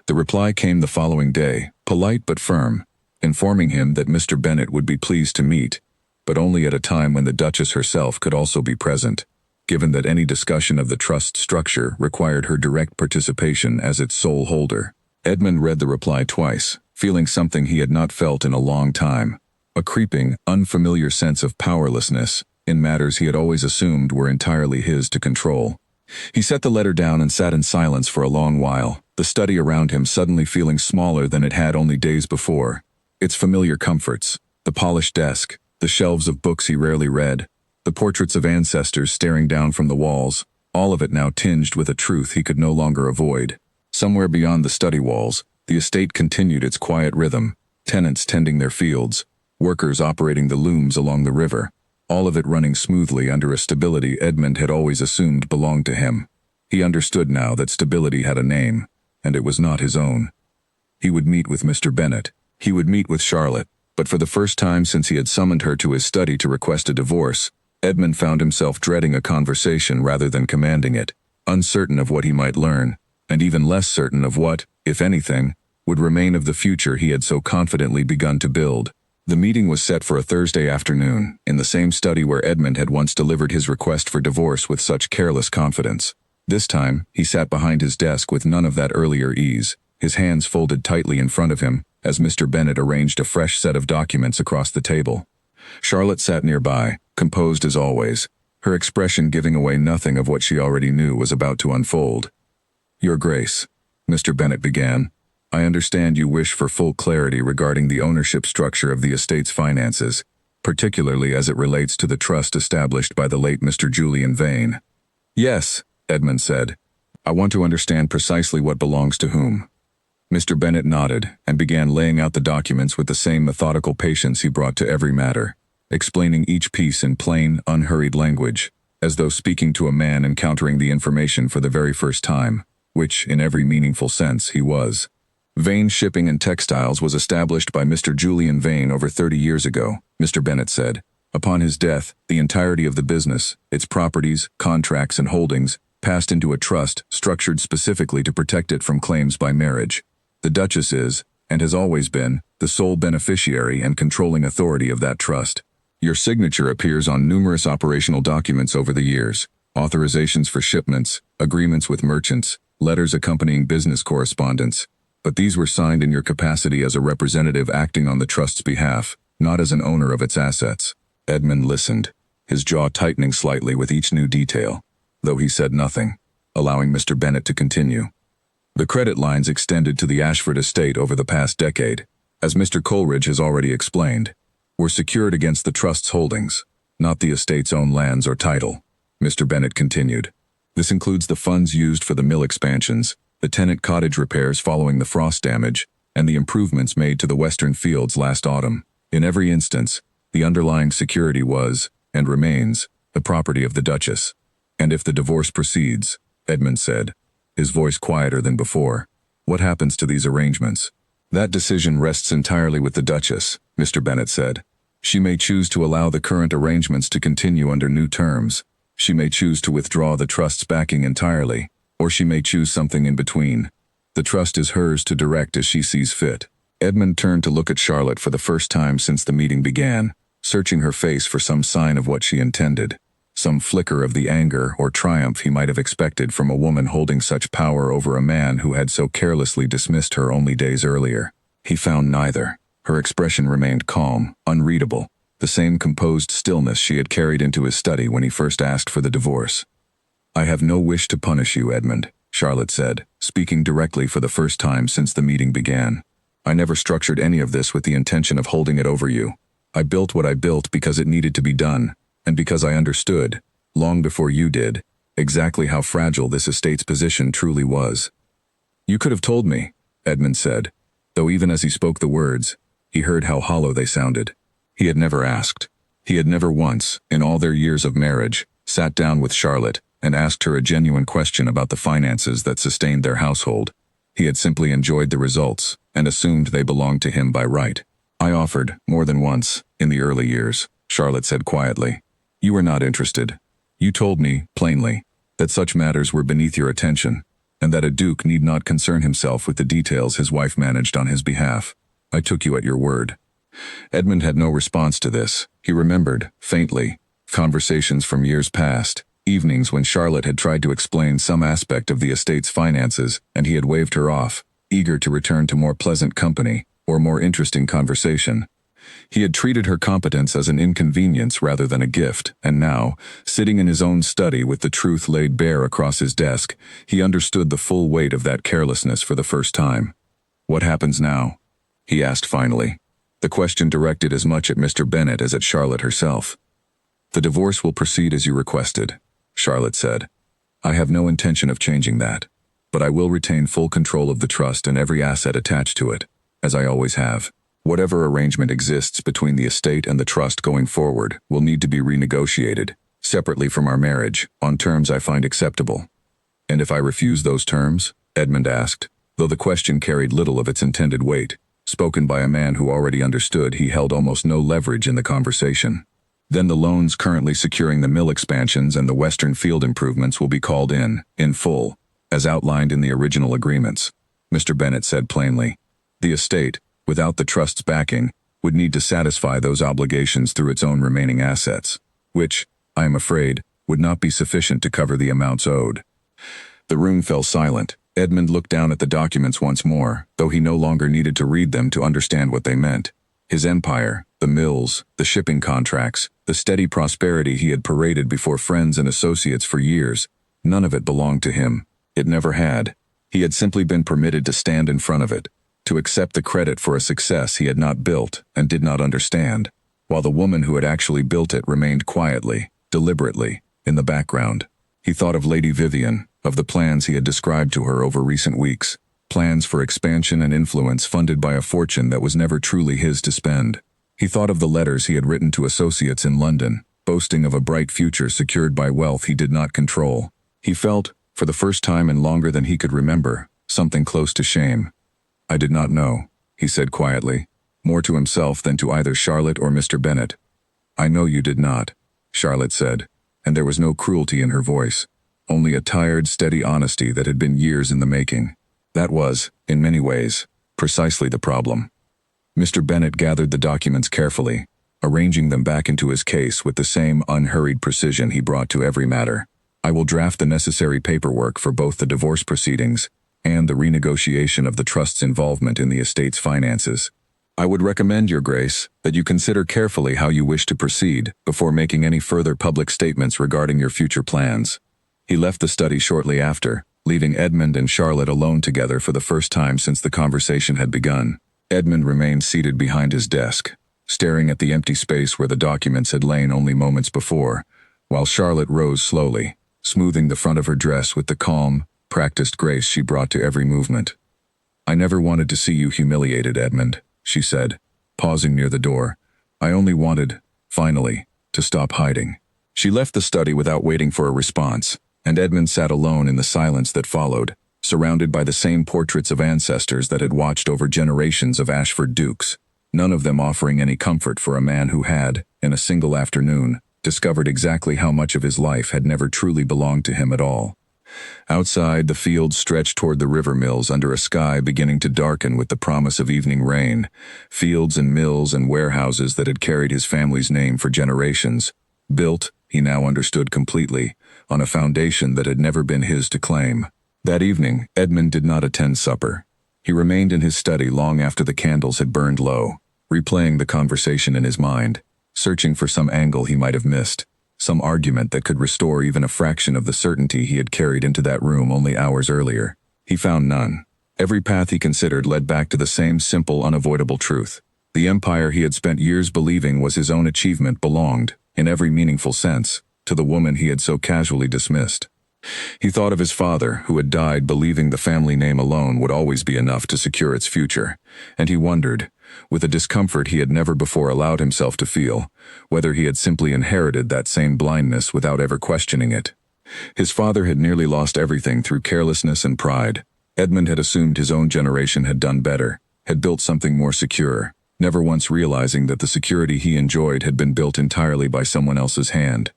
The reply came the following day, polite but firm, informing him that Mr. Bennet would be pleased to meet, but only at a time when the Duchess herself could also be present, given that any discussion of the trust structure required her direct participation as its sole holder. Edmund read the reply twice, feeling something he had not felt in a long time, a creeping, unfamiliar sense of powerlessness in matters he had always assumed were entirely his to control. He set the letter down and sat in silence for a long while, the study around him suddenly feeling smaller than it had only days before. Its familiar comforts, the polished desk, the shelves of books he rarely read, the portraits of ancestors staring down from the walls, all of it now tinged with a truth he could no longer avoid. Somewhere beyond the study walls, the estate continued its quiet rhythm, tenants tending their fields, workers operating the looms along the river, all of it running smoothly under a stability Edmund had always assumed belonged to him. He understood now that stability had a name, and it was not his own. He would meet with Mr. Bennet. He would meet with Charlotte, but for the first time since he had summoned her to his study to request a divorce, Edmund found himself dreading a conversation rather than commanding it, uncertain of what he might learn, and even less certain of what, if anything, would remain of the future he had so confidently begun to build. The meeting was set for a Thursday afternoon, in the same study where Edmund had once delivered his request for divorce with such careless confidence. This time, he sat behind his desk with none of that earlier ease, his hands folded tightly in front of him, as Mr. Bennet arranged a fresh set of documents across the table. Charlotte sat nearby, composed as always, her expression giving away nothing of what she already knew was about to unfold. "Your Grace," Mr. Bennet began, "I understand you wish for full clarity regarding the ownership structure of the estate's finances, particularly as it relates to the trust established by the late Mr. Julian Vane." "Yes," Edmund said. I want to understand precisely what belongs to whom." Mr. Bennet nodded and began laying out the documents with the same methodical patience he brought to every matter, explaining each piece in plain, unhurried language, as though speaking to a man encountering the information for the very first time, which, in every meaningful sense, he was. Vane Shipping and Textiles was established by Mr. Julian Vane over 30 years ago, Mr. Bennet said. Upon his death, the entirety of the business, its properties, contracts, and holdings, passed into a trust structured specifically to protect it from claims by marriage. The Duchess is, and has always been, the sole beneficiary and controlling authority of that trust. Your signature appears on numerous operational documents over the years, authorizations for shipments, agreements with merchants, letters accompanying business correspondence, but these were signed in your capacity as a representative acting on the trust's behalf, not as an owner of its assets. Edmund listened, his jaw tightening slightly with each new detail, though he said nothing, allowing Mr. Bennet to continue. The credit lines extended to the Ashford estate over the past decade, as Mr. Coleridge has already explained, were secured against the trust's holdings, not the estate's own lands or title. Mr. Bennet continued. This includes the funds used for the mill expansions, the tenant cottage repairs following the frost damage, and the improvements made to the western fields last autumn. In every instance, the underlying security was, and remains, the property of the Duchess. And if the divorce proceeds, Edmund said, his voice quieter than before, what happens to these arrangements? That decision rests entirely with the Duchess, Mr. Bennet said. She may choose to allow the current arrangements to continue under new terms. She may choose to withdraw the trust's backing entirely, or she may choose something in between. The trust is hers to direct as she sees fit. Edmund turned to look at Charlotte for the first time since the meeting began, searching her face for some sign of what she intended, some flicker of the anger or triumph he might have expected from a woman holding such power over a man who had so carelessly dismissed her only days earlier. He found neither. Her expression remained calm, unreadable, the same composed stillness she had carried into his study when he first asked for the divorce. "I have no wish to punish you, Edmund," Charlotte said, speaking directly for the first time since the meeting began. "I never structured any of this with the intention of holding it over you. I built what I built because it needed to be done, and because I understood, long before you did, exactly how fragile this estate's position truly was." "You could have told me," Edmund said, though even as he spoke the words, he heard how hollow they sounded. He had never asked. He had never once, in all their years of marriage, sat down with Charlotte and asked her a genuine question about the finances that sustained their household. He had simply enjoyed the results and assumed they belonged to him by right. "I offered, more than once, in the early years," Charlotte said quietly. "You were not interested. You told me, plainly, that such matters were beneath your attention, and that a duke need not concern himself with the details his wife managed on his behalf. I took you at your word." Edmund had no response to this. He remembered, faintly, conversations from years past, evenings when Charlotte had tried to explain some aspect of the estate's finances, and he had waved her off, eager to return to more pleasant company or more interesting conversation. He had treated her competence as an inconvenience rather than a gift, and now, sitting in his own study with the truth laid bare across his desk, he understood the full weight of that carelessness for the first time. "What happens now?" he asked finally, the question directed as much at Mr. Bennet as at Charlotte herself. "The divorce will proceed as you requested," Charlotte said. "I have no intention of changing that, but I will retain full control of the trust and every asset attached to it, as I always have. Whatever arrangement exists between the estate and the trust going forward will need to be renegotiated, separately from our marriage, on terms I find acceptable." "And if I refuse those terms?" Edmund asked, though the question carried little of its intended weight, spoken by a man who already understood he held almost no leverage in the conversation. "Then the loans currently securing the mill expansions and the western field improvements will be called in full, as outlined in the original agreements," Mr. Bennet said plainly. "The estate, without the trust's backing, would need to satisfy those obligations through its own remaining assets, which, I am afraid, would not be sufficient to cover the amounts owed." The room fell silent. Edmund looked down at the documents once more, though he no longer needed to read them to understand what they meant. His empire, the mills, the shipping contracts, the steady prosperity he had paraded before friends and associates for years, none of it belonged to him. It never had. He had simply been permitted to stand in front of it, to accept the credit for a success he had not built and did not understand, while the woman who had actually built it remained quietly, deliberately, in the background. He thought of Lady Vivian, of the plans he had described to her over recent weeks, plans for expansion and influence funded by a fortune that was never truly his to spend. He thought of the letters he had written to associates in London, boasting of a bright future secured by wealth he did not control. He felt, for the first time in longer than he could remember, something close to shame. "I did not know," he said quietly, more to himself than to either Charlotte or Mr. Bennet. "I know you did not," Charlotte said, and there was no cruelty in her voice, only a tired, steady honesty that had been years in the making. That was, in many ways, precisely the problem. Mr. Bennet gathered the documents carefully, arranging them back into his case with the same unhurried precision he brought to every matter. "I will draft the necessary paperwork for both the divorce proceedings and the renegotiation of the trust's involvement in the estate's finances. I would recommend, Your Grace, that you consider carefully how you wish to proceed before making any further public statements regarding your future plans." He left the study shortly after, leaving Edmund and Charlotte alone together for the first time since the conversation had begun. Edmund remained seated behind his desk, staring at the empty space where the documents had lain only moments before, while Charlotte rose slowly, smoothing the front of her dress with the calm, practiced grace she brought to every movement. "I never wanted to see you humiliated, Edmund," she said, pausing near the door. "I only wanted, finally, to stop hiding." She left the study without waiting for a response, and Edmund sat alone in the silence that followed, surrounded by the same portraits of ancestors that had watched over generations of Ashford dukes, none of them offering any comfort for a man who had, in a single afternoon, discovered exactly how much of his life had never truly belonged to him at all. Outside, the fields stretched toward the river mills under a sky beginning to darken with the promise of evening rain, fields and mills and warehouses that had carried his family's name for generations, built, he now understood completely, on a foundation that had never been his to claim. That evening, Edmund did not attend supper. He remained in his study long after the candles had burned low, replaying the conversation in his mind, searching for some angle he might have missed, some argument that could restore even a fraction of the certainty he had carried into that room only hours earlier. He found none. Every path he considered led back to the same simple, unavoidable truth. The empire he had spent years believing was his own achievement belonged, in every meaningful sense, to the woman he had so casually dismissed. He thought of his father, who had died believing the family name alone would always be enough to secure its future, and he wondered, with a discomfort he had never before allowed himself to feel, whether he had simply inherited that same blindness without ever questioning it. His father had nearly lost everything through carelessness and pride. Edmund had assumed his own generation had done better, had built something more secure, never once realizing that the security he enjoyed had been built entirely by someone else's hand.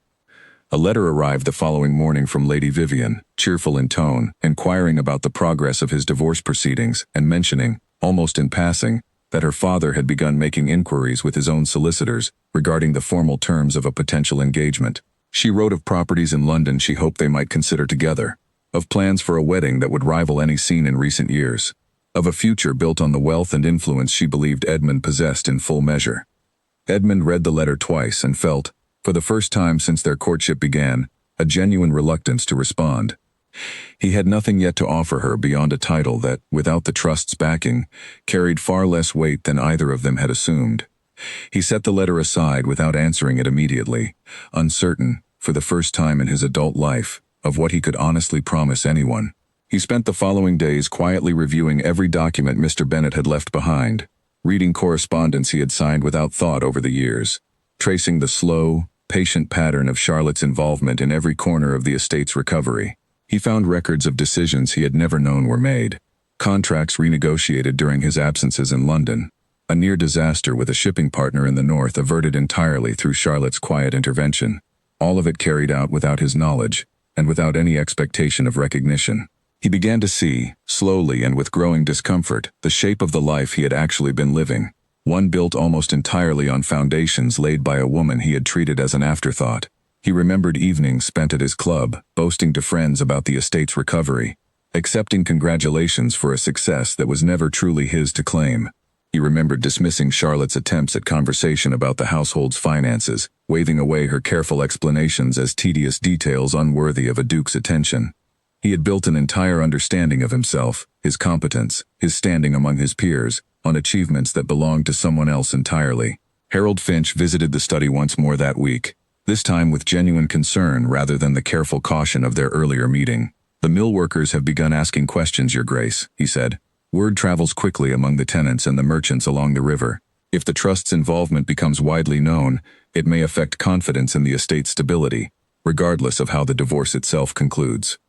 A letter arrived the following morning from Lady Vivian, cheerful in tone, inquiring about the progress of his divorce proceedings and mentioning, almost in passing, that her father had begun making inquiries with his own solicitors regarding the formal terms of a potential engagement. She wrote of properties in London she hoped they might consider together, of plans for a wedding that would rival any seen in recent years, of a future built on the wealth and influence she believed Edmund possessed in full measure. Edmund read the letter twice and felt, for the first time since their courtship began, a genuine reluctance to respond. He had nothing yet to offer her beyond a title that, without the trust's backing, carried far less weight than either of them had assumed. He set the letter aside without answering it immediately, uncertain, for the first time in his adult life, of what he could honestly promise anyone. He spent the following days quietly reviewing every document Mr. Bennet had left behind, reading correspondence he had signed without thought over the years, tracing the slow, patient pattern of Charlotte's involvement in every corner of the estate's recovery. He found records of decisions he had never known were made, contracts renegotiated during his absences in London, a near disaster with a shipping partner in the north averted entirely through Charlotte's quiet intervention, all of it carried out without his knowledge, and without any expectation of recognition. He began to see, slowly and with growing discomfort, the shape of the life he had actually been living, one built almost entirely on foundations laid by a woman he had treated as an afterthought. He remembered evenings spent at his club, boasting to friends about the estate's recovery, accepting congratulations for a success that was never truly his to claim. He remembered dismissing Charlotte's attempts at conversation about the household's finances, waving away her careful explanations as tedious details unworthy of a duke's attention. He had built an entire understanding of himself, his competence, his standing among his peers, on achievements that belonged to someone else entirely. Harold Finch visited the study once more that week. this time with genuine concern rather than the careful caution of their earlier meeting. "The mill workers have begun asking questions, Your Grace," he said. "Word travels quickly among the tenants and the merchants along the river. If the trust's involvement becomes widely known, it may affect confidence in the estate's stability, regardless of how the divorce itself concludes."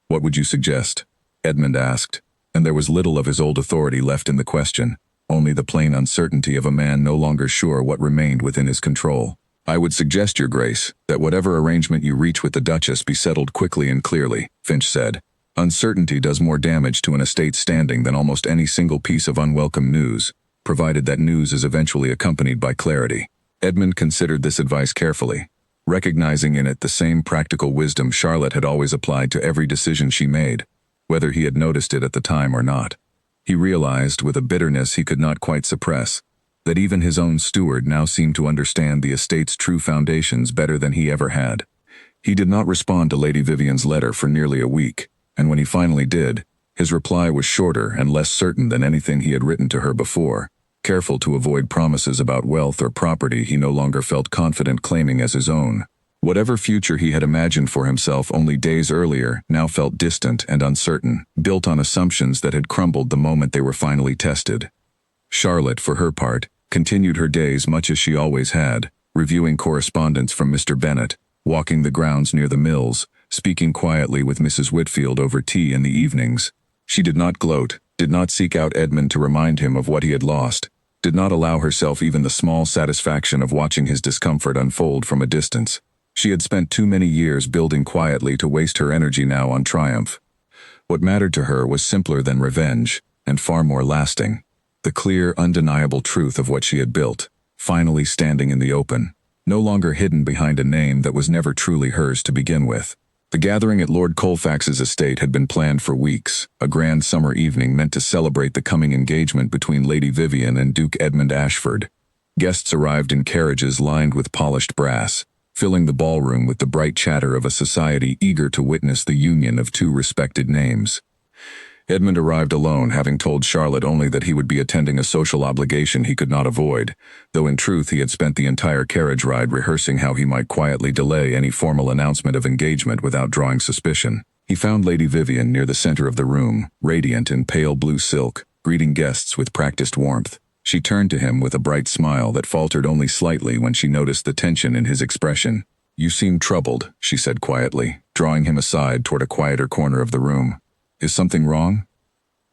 "What would you suggest?" Edmund asked, and there was little of his old authority left in the question, only the plain uncertainty of a man no longer sure what remained within his control. "I would suggest, Your Grace, that whatever arrangement you reach with the Duchess be settled quickly and clearly," Finch said. "Uncertainty does more damage to an estate's standing than almost any single piece of unwelcome news, provided that news is eventually accompanied by clarity." Edmund considered this advice carefully, recognizing in it the same practical wisdom Charlotte had always applied to every decision she made, whether he had noticed it at the time or not. He realized, with a bitterness he could not quite suppress, that even his own steward now seemed to understand the estate's true foundations better than he ever had. He did not respond to Lady Vivian's letter for nearly a week, and when he finally did, his reply was shorter and less certain than anything he had written to her before. Careful to avoid promises about wealth or property he no longer felt confident claiming as his own. Whatever future he had imagined for himself only days earlier now felt distant and uncertain, built on assumptions that had crumbled the moment they were finally tested. Charlotte, for her part, continued her days much as she always had, reviewing correspondence from Mr. Bennet, walking the grounds near the mills, speaking quietly with Mrs. Whitfield over tea in the evenings. She did not gloat, did not seek out Edmund to remind him of what he had lost, did not allow herself even the small satisfaction of watching his discomfort unfold from a distance. She had spent too many years building quietly to waste her energy now on triumph. What mattered to her was simpler than revenge, and far more lasting. The clear, undeniable truth of what she had built, finally standing in the open, no longer hidden behind a name that was never truly hers to begin with. The gathering at Lord Colfax's estate had been planned for weeks, a grand summer evening meant to celebrate the coming engagement between Lady Vivian and Duke Edmund Ashford. Guests arrived in carriages lined with polished brass, filling the ballroom with the bright chatter of a society eager to witness the union of two respected names. Edmund arrived alone, having told Charlotte only that he would be attending a social obligation he could not avoid, though in truth he had spent the entire carriage ride rehearsing how he might quietly delay any formal announcement of engagement without drawing suspicion. He found Lady Vivian near the center of the room, radiant in pale blue silk, greeting guests with practiced warmth. She turned to him with a bright smile that faltered only slightly when she noticed the tension in his expression. "You seem troubled," she said quietly, drawing him aside toward a quieter corner of the room. "Is something wrong?"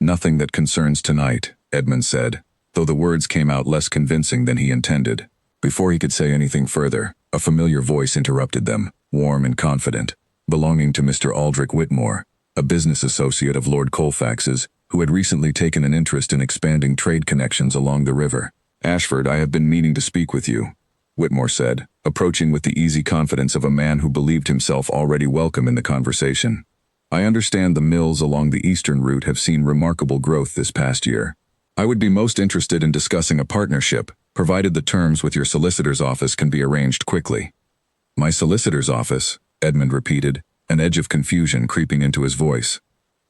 "Nothing that concerns tonight," Edmund said, though the words came out less convincing than he intended. Before he could say anything further, a familiar voice interrupted them, warm and confident, belonging to Mr. Aldrich Whitmore, a business associate of Lord Colfax's, who had recently taken an interest in expanding trade connections along the river. "Ashford, I have been meaning to speak with you," Whitmore said, approaching with the easy confidence of a man who believed himself already welcome in the conversation. "I understand the mills along the eastern route have seen remarkable growth this past year. I would be most interested in discussing a partnership, provided the terms with your solicitor's office can be arranged quickly." "My solicitor's office?" Edmund repeated, an edge of confusion creeping into his voice.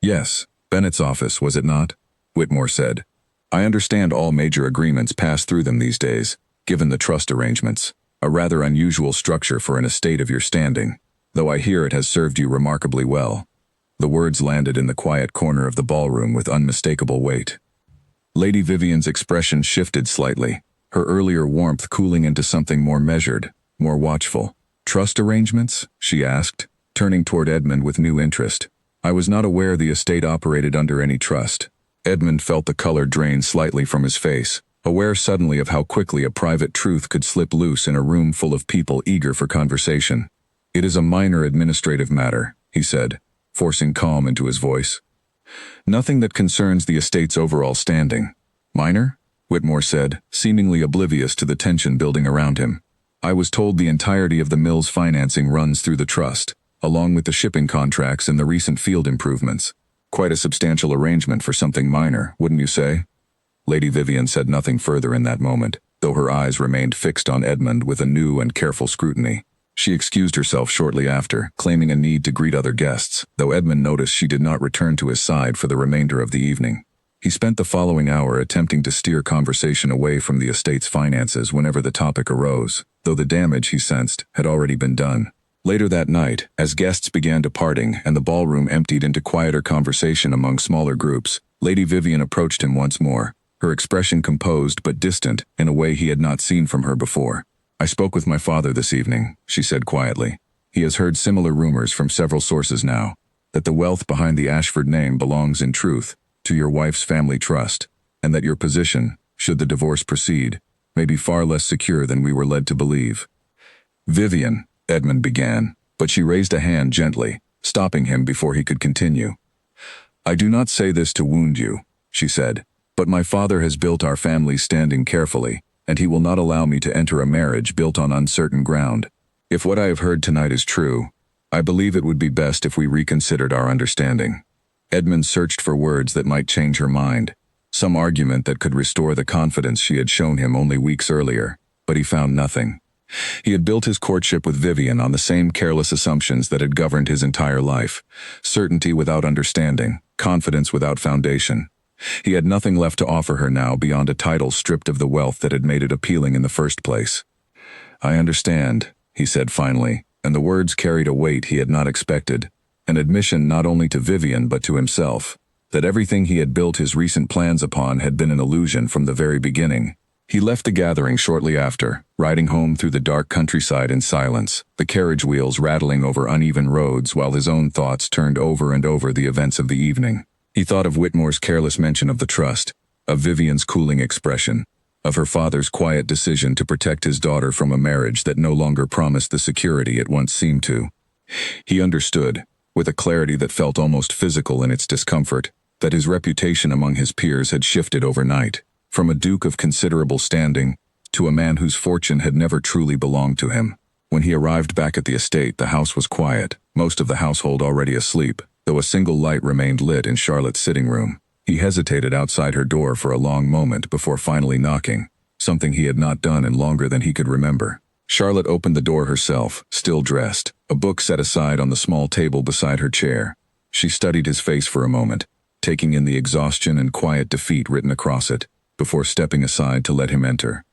"Yes, Bennett's office, was it not?" Whitmore said. "I understand all major agreements pass through them these days, given the trust arrangements, a rather unusual structure for an estate of your standing, though I hear it has served you remarkably well." The words landed in the quiet corner of the ballroom with unmistakable weight. Lady Vivian's expression shifted slightly, her earlier warmth cooling into something more measured, more watchful. "Trust arrangements?" she asked, turning toward Edmund with new interest. "I was not aware the estate operated under any trust." Edmund felt the color drain slightly from his face, aware suddenly of how quickly a private truth could slip loose in a room full of people eager for conversation. "It is a minor administrative matter," he said, forcing calm into his voice. "Nothing that concerns the estate's overall standing." "Minor?" Whitmore said, seemingly oblivious to the tension building around him. "I was told the entirety of the mill's financing runs through the trust, along with the shipping contracts and the recent field improvements. Quite a substantial arrangement for something minor, wouldn't you say?" Lady Vivian said nothing further in that moment, though her eyes remained fixed on Edmund with a new and careful scrutiny. She excused herself shortly after, claiming a need to greet other guests, though Edmund noticed she did not return to his side for the remainder of the evening. He spent the following hour attempting to steer conversation away from the estate's finances whenever the topic arose. though the damage, he sensed, had already been done. Later that night, as guests began departing and the ballroom emptied into quieter conversation among smaller groups, Lady Vivian approached him once more, her expression composed but distant in a way he had not seen from her before. "I spoke with my father this evening," she said quietly. "He has heard similar rumors from several sources now, that the wealth behind the Ashford name belongs in truth to your wife's family trust, and that your position, should the divorce proceed, may be far less secure than we were led to believe." "Vivian," Edmund began, but she raised a hand gently, stopping him before he could continue. "I do not say this to wound you," she said, "but my father has built our family standing carefully, and he will not allow me to enter a marriage built on uncertain ground. If what I have heard tonight is true, I believe it would be best if we reconsidered our understanding." Edmund searched for words that might change her mind, some argument that could restore the confidence she had shown him only weeks earlier, but he found nothing. He had built his courtship with Vivian on the same careless assumptions that had governed his entire life: certainty without understanding, confidence without foundation. He had nothing left to offer her now beyond a title stripped of the wealth that had made it appealing in the first place. "I understand," he said finally, and the words carried a weight he had not expected, an admission not only to Vivian but to himself, that everything he had built his recent plans upon had been an illusion from the very beginning. He left the gathering shortly after, riding home through the dark countryside in silence, the carriage wheels rattling over uneven roads while his own thoughts turned over and over the events of the evening. He thought of Whitmore's careless mention of the trust, of Vivian's cooling expression, of her father's quiet decision to protect his daughter from a marriage that no longer promised the security it once seemed to. He understood, with a clarity that felt almost physical in its discomfort, that his reputation among his peers had shifted overnight, from a duke of considerable standing to a man whose fortune had never truly belonged to him. When he arrived back at the estate, the house was quiet, most of the household already asleep, though a single light remained lit in Charlotte's sitting room. He hesitated outside her door for a long moment before finally knocking, something he had not done in longer than he could remember. Charlotte opened the door herself, still dressed, a book set aside on the small table beside her chair. She studied his face for a moment, taking in the exhaustion and quiet defeat written across it, before stepping aside to let him enter.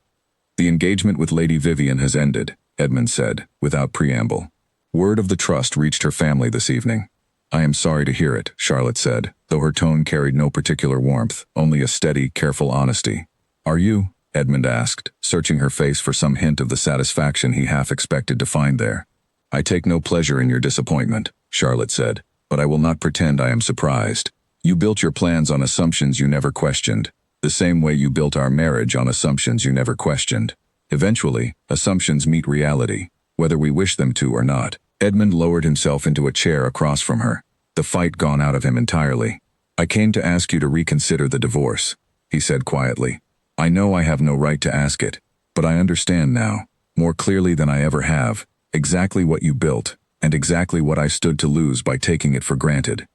"The engagement with Lady Vivian has ended," Edmund said, without preamble. "Word of the trust reached her family this evening." "I am sorry to hear it," Charlotte said, though her tone carried no particular warmth, only a steady, careful honesty. "Are you?" Edmund asked, searching her face for some hint of the satisfaction he half expected to find there. "I take no pleasure in your disappointment," Charlotte said, "but I will not pretend I am surprised. You built your plans on assumptions you never questioned, the same way you built our marriage on assumptions you never questioned. Eventually, assumptions meet reality, whether we wish them to or not." Edmund lowered himself into a chair across from her, the fight gone out of him entirely. "I came to ask you to reconsider the divorce," he said quietly. "I know I have no right to ask it, but I understand now, more clearly than I ever have, exactly what you built, and exactly what I stood to lose by taking it for granted."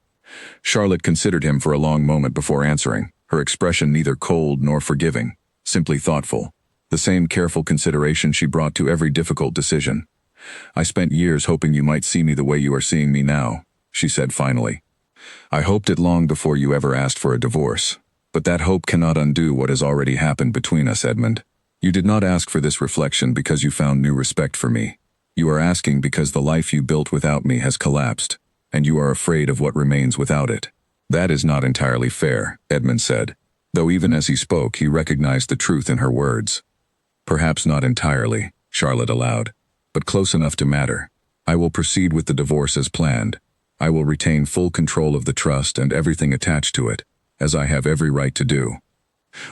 Charlotte considered him for a long moment before answering, her expression neither cold nor forgiving, simply thoughtful, the same careful consideration she brought to every difficult decision. "I spent years hoping you might see me the way you are seeing me now," she said finally. "I hoped it long before you ever asked for a divorce. But that hope cannot undo what has already happened between us, Edmund. You did not ask for this reflection because you found new respect for me. You are asking because the life you built without me has collapsed, and you are afraid of what remains without it." "That is not entirely fair," Edmund said, though even as he spoke he recognized the truth in her words. "Perhaps not entirely," Charlotte allowed, "but close enough to matter. I will proceed with the divorce as planned. I will retain full control of the trust and everything attached to it, as I have every right to do.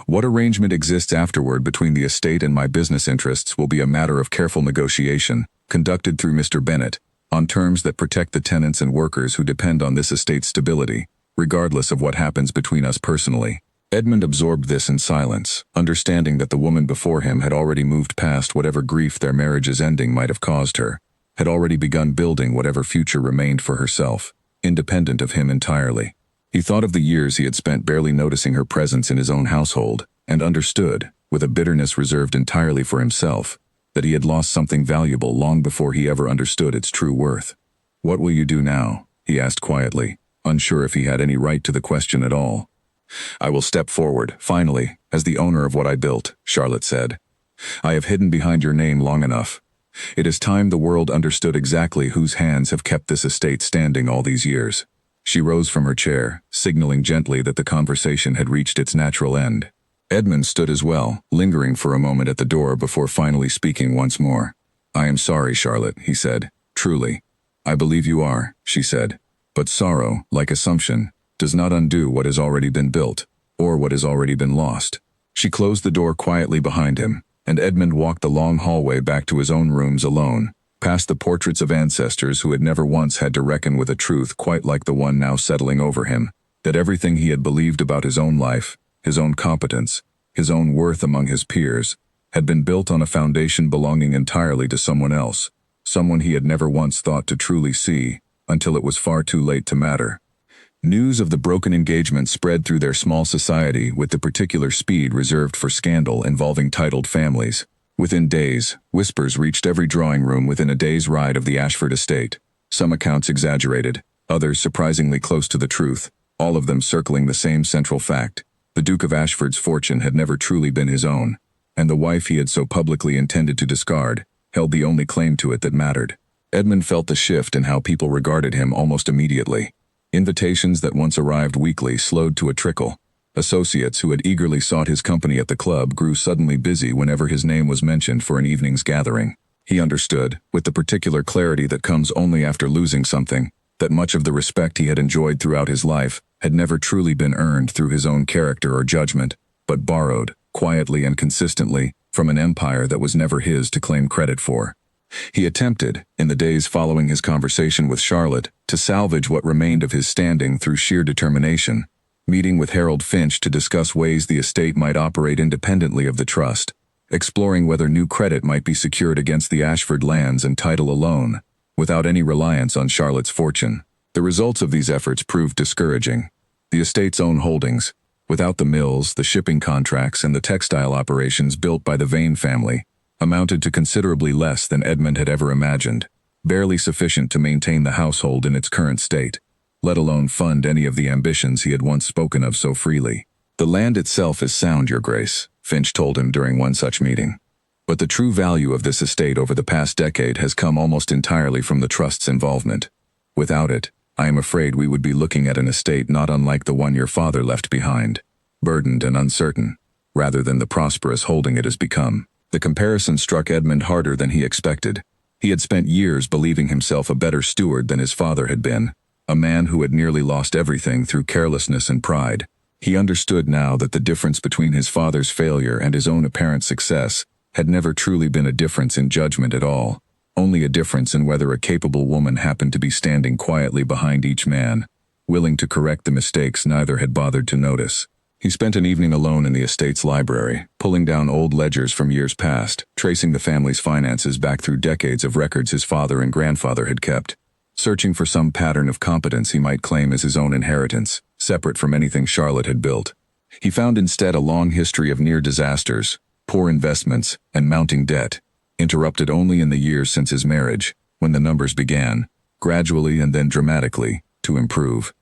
What arrangement exists afterward between the estate and my business interests will be a matter of careful negotiation, conducted through Mr. Bennet, on terms that protect the tenants and workers who depend on this estate's stability, regardless of what happens between us personally." Edmund absorbed this in silence, understanding that the woman before him had already moved past whatever grief their marriage's ending might have caused her, had already begun building whatever future remained for herself, independent of him entirely. He thought of the years he had spent barely noticing her presence in his own household, and understood, with a bitterness reserved entirely for himself, that he had lost something valuable long before he ever understood its true worth. "What will you do now?" he asked quietly, unsure if he had any right to the question at all. "I will step forward, finally, as the owner of what I built," Charlotte said. I have hidden behind your name long enough. It is time the world understood exactly whose hands have kept this estate standing all these years." She rose from her chair, signaling gently that the conversation had reached its natural end. Edmund stood as well, lingering for a moment at the door before finally speaking once more. "I am sorry, Charlotte," he said. "Truly." "I believe you are," she said. "But sorrow, like assumption, does not undo what has already been built, or what has already been lost." She closed the door quietly behind him, and Edmund walked the long hallway back to his own rooms alone, past the portraits of ancestors who had never once had to reckon with a truth quite like the one now settling over him, that everything he had believed about his own life, his own competence, his own worth among his peers, had been built on a foundation belonging entirely to someone else, someone he had never once thought to truly see, until it was far too late to matter. News of the broken engagement spread through their small society with the particular speed reserved for scandal involving titled families. Within days, whispers reached every drawing room within a day's ride of the Ashford estate. Some accounts exaggerated, others surprisingly close to the truth, all of them circling the same central fact. The Duke of Ashford's fortune had never truly been his own, and the wife he had so publicly intended to discard held the only claim to it that mattered. Edmund felt the shift in how people regarded him almost immediately. Invitations that once arrived weekly slowed to a trickle. Associates who had eagerly sought his company at the club grew suddenly busy whenever his name was mentioned for an evening's gathering. He understood, with the particular clarity that comes only after losing something, that much of the respect he had enjoyed throughout his life had never truly been earned through his own character or judgment, but borrowed, quietly and consistently, from an empire that was never his to claim credit for. He attempted, in the days following his conversation with Charlotte, to salvage what remained of his standing through sheer determination, meeting with Harold Finch to discuss ways the estate might operate independently of the trust, exploring whether new credit might be secured against the Ashford lands and title alone, without any reliance on Charlotte's fortune. The results of these efforts proved discouraging. The estate's own holdings, without the mills, the shipping contracts, and the textile operations built by the Vane family, amounted to considerably less than Edmund had ever imagined, barely sufficient to maintain the household in its current state, let alone fund any of the ambitions he had once spoken of so freely. "The land itself is sound, Your Grace," Finch told him during one such meeting. "But the true value of this estate over the past decade has come almost entirely from the trust's involvement. Without it, I am afraid we would be looking at an estate not unlike the one your father left behind, burdened and uncertain, rather than the prosperous holding it has become." The comparison struck Edmund harder than he expected. He had spent years believing himself a better steward than his father had been, a man who had nearly lost everything through carelessness and pride. He understood now that the difference between his father's failure and his own apparent success had never truly been a difference in judgment at all, only a difference in whether a capable woman happened to be standing quietly behind each man, willing to correct the mistakes neither had bothered to notice. He spent an evening alone in the estate's library, pulling down old ledgers from years past, tracing the family's finances back through decades of records his father and grandfather had kept, searching for some pattern of competence he might claim as his own inheritance, separate from anything Charlotte had built. He found instead a long history of near disasters, poor investments, and mounting debt, interrupted only in the years since his marriage, when the numbers began, gradually and then dramatically, to improve.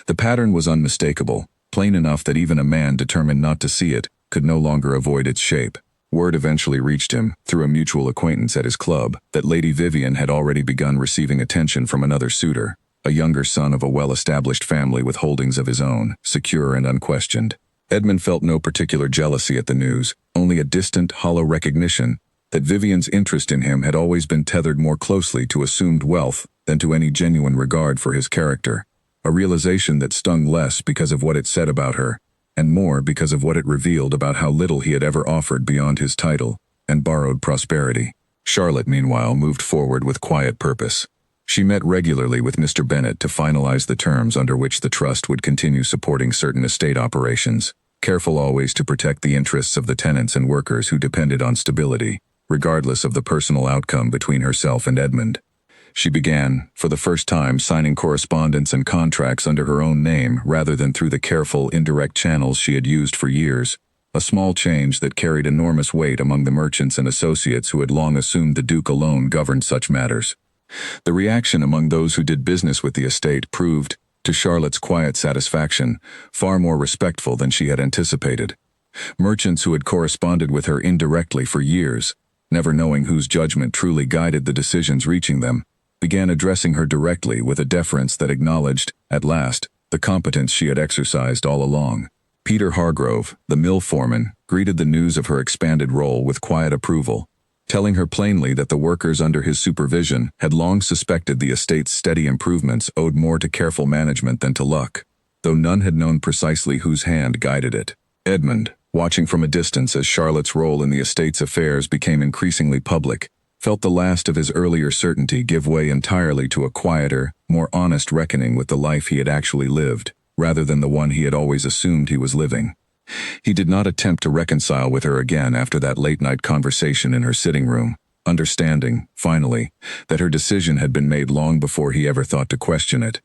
The pattern was unmistakable, plain enough that even a man determined not to see it could no longer avoid its shape. Word eventually reached him, through a mutual acquaintance at his club, that Lady Vivian had already begun receiving attention from another suitor, a younger son of a well-established family with holdings of his own, secure and unquestioned. Edmund felt no particular jealousy at the news, only a distant, hollow recognition that Vivian's interest in him had always been tethered more closely to assumed wealth than to any genuine regard for his character. A realization that stung less because of what it said about her, and more because of what it revealed about how little he had ever offered beyond his title and borrowed prosperity. Charlotte, meanwhile, moved forward with quiet purpose. She met regularly with Mr. Bennet to finalize the terms under which the trust would continue supporting certain estate operations, careful always to protect the interests of the tenants and workers who depended on stability, regardless of the personal outcome between herself and Edmund. She began, for the first time, signing correspondence and contracts under her own name rather than through the careful, indirect channels she had used for years, a small change that carried enormous weight among the merchants and associates who had long assumed the Duke alone governed such matters. The reaction among those who did business with the estate proved, to Charlotte's quiet satisfaction, far more respectful than she had anticipated. Merchants who had corresponded with her indirectly for years, never knowing whose judgment truly guided the decisions reaching them, began addressing her directly with a deference that acknowledged, at last, the competence she had exercised all along. Peter Hargrove, the mill foreman, greeted the news of her expanded role with quiet approval, telling her plainly that the workers under his supervision had long suspected the estate's steady improvements owed more to careful management than to luck, though none had known precisely whose hand guided it. Edmund, watching from a distance as Charlotte's role in the estate's affairs became increasingly public, felt the last of his earlier certainty give way entirely to a quieter, more honest reckoning with the life he had actually lived, rather than the one he had always assumed he was living. He did not attempt to reconcile with her again after that late-night conversation in her sitting room, understanding, finally, that her decision had been made long before he ever thought to question it,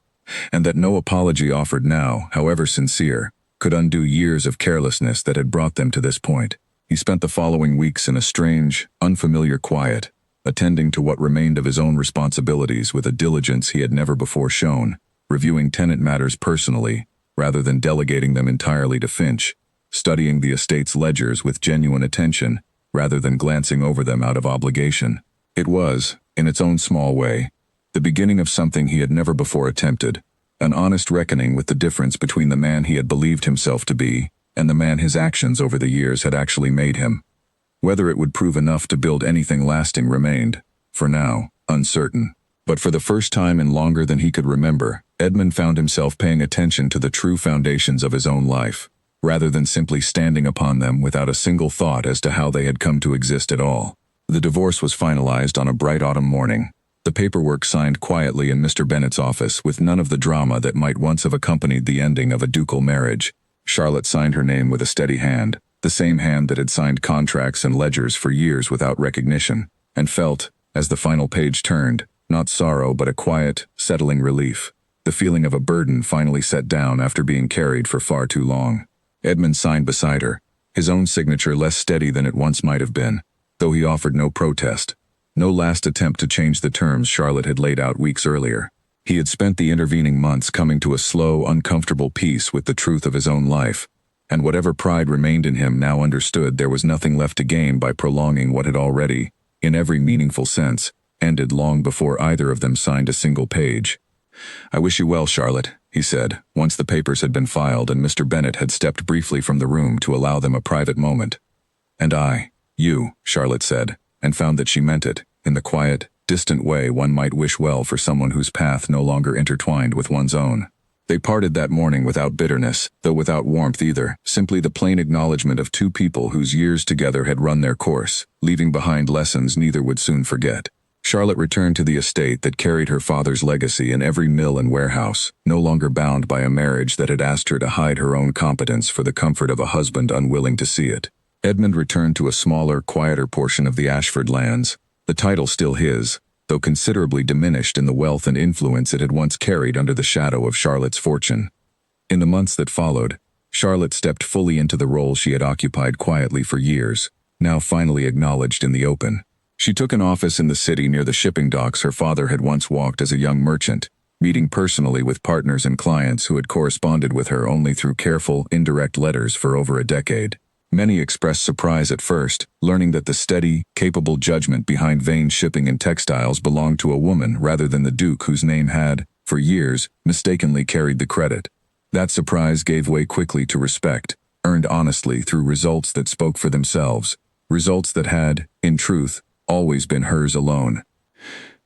and that no apology offered now, however sincere, could undo years of carelessness that had brought them to this point. He spent the following weeks in a strange, unfamiliar quiet, attending to what remained of his own responsibilities with a diligence he had never before shown, reviewing tenant matters personally, rather than delegating them entirely to Finch, studying the estate's ledgers with genuine attention, rather than glancing over them out of obligation. It was, in its own small way, the beginning of something he had never before attempted, an honest reckoning with the difference between the man he had believed himself to be and the man his actions over the years had actually made him. Whether it would prove enough to build anything lasting remained, for now, uncertain. But for the first time in longer than he could remember, Edmund found himself paying attention to the true foundations of his own life, rather than simply standing upon them without a single thought as to how they had come to exist at all. The divorce was finalized on a bright autumn morning, the paperwork signed quietly in Mr. Bennet's office with none of the drama that might once have accompanied the ending of a ducal marriage. Charlotte signed her name with a steady hand, the same hand that had signed contracts and ledgers for years without recognition, and felt, as the final page turned, not sorrow but a quiet, settling relief, the feeling of a burden finally set down after being carried for far too long. Edmund signed beside her, his own signature less steady than it once might have been, though he offered no protest, no last attempt to change the terms Charlotte had laid out weeks earlier. He had spent the intervening months coming to a slow, uncomfortable peace with the truth of his own life, and whatever pride remained in him now understood there was nothing left to gain by prolonging what had already, in every meaningful sense, ended long before either of them signed a single page. "I wish you well, Charlotte," he said, once the papers had been filed and Mr. Bennet had stepped briefly from the room to allow them a private moment. "And you," Charlotte said, and found that she meant it, in the quiet, distant way one might wish well for someone whose path no longer intertwined with one's own. They parted that morning without bitterness, though without warmth either, simply the plain acknowledgement of two people whose years together had run their course, leaving behind lessons neither would soon forget. Charlotte returned to the estate that carried her father's legacy in every mill and warehouse, no longer bound by a marriage that had asked her to hide her own competence for the comfort of a husband unwilling to see it. Edmund returned to a smaller, quieter portion of the Ashford lands, the title still his, though considerably diminished in the wealth and influence it had once carried under the shadow of Charlotte's fortune. In the months that followed, Charlotte stepped fully into the role she had occupied quietly for years, now finally acknowledged in the open. She took an office in the city near the shipping docks her father had once walked as a young merchant, meeting personally with partners and clients who had corresponded with her only through careful, indirect letters for over a decade. Many expressed surprise at first, learning that the steady, capable judgment behind Vane's shipping and textiles belonged to a woman rather than the Duke whose name had, for years, mistakenly carried the credit. That surprise gave way quickly to respect, earned honestly through results that spoke for themselves, results that had, in truth, always been hers alone.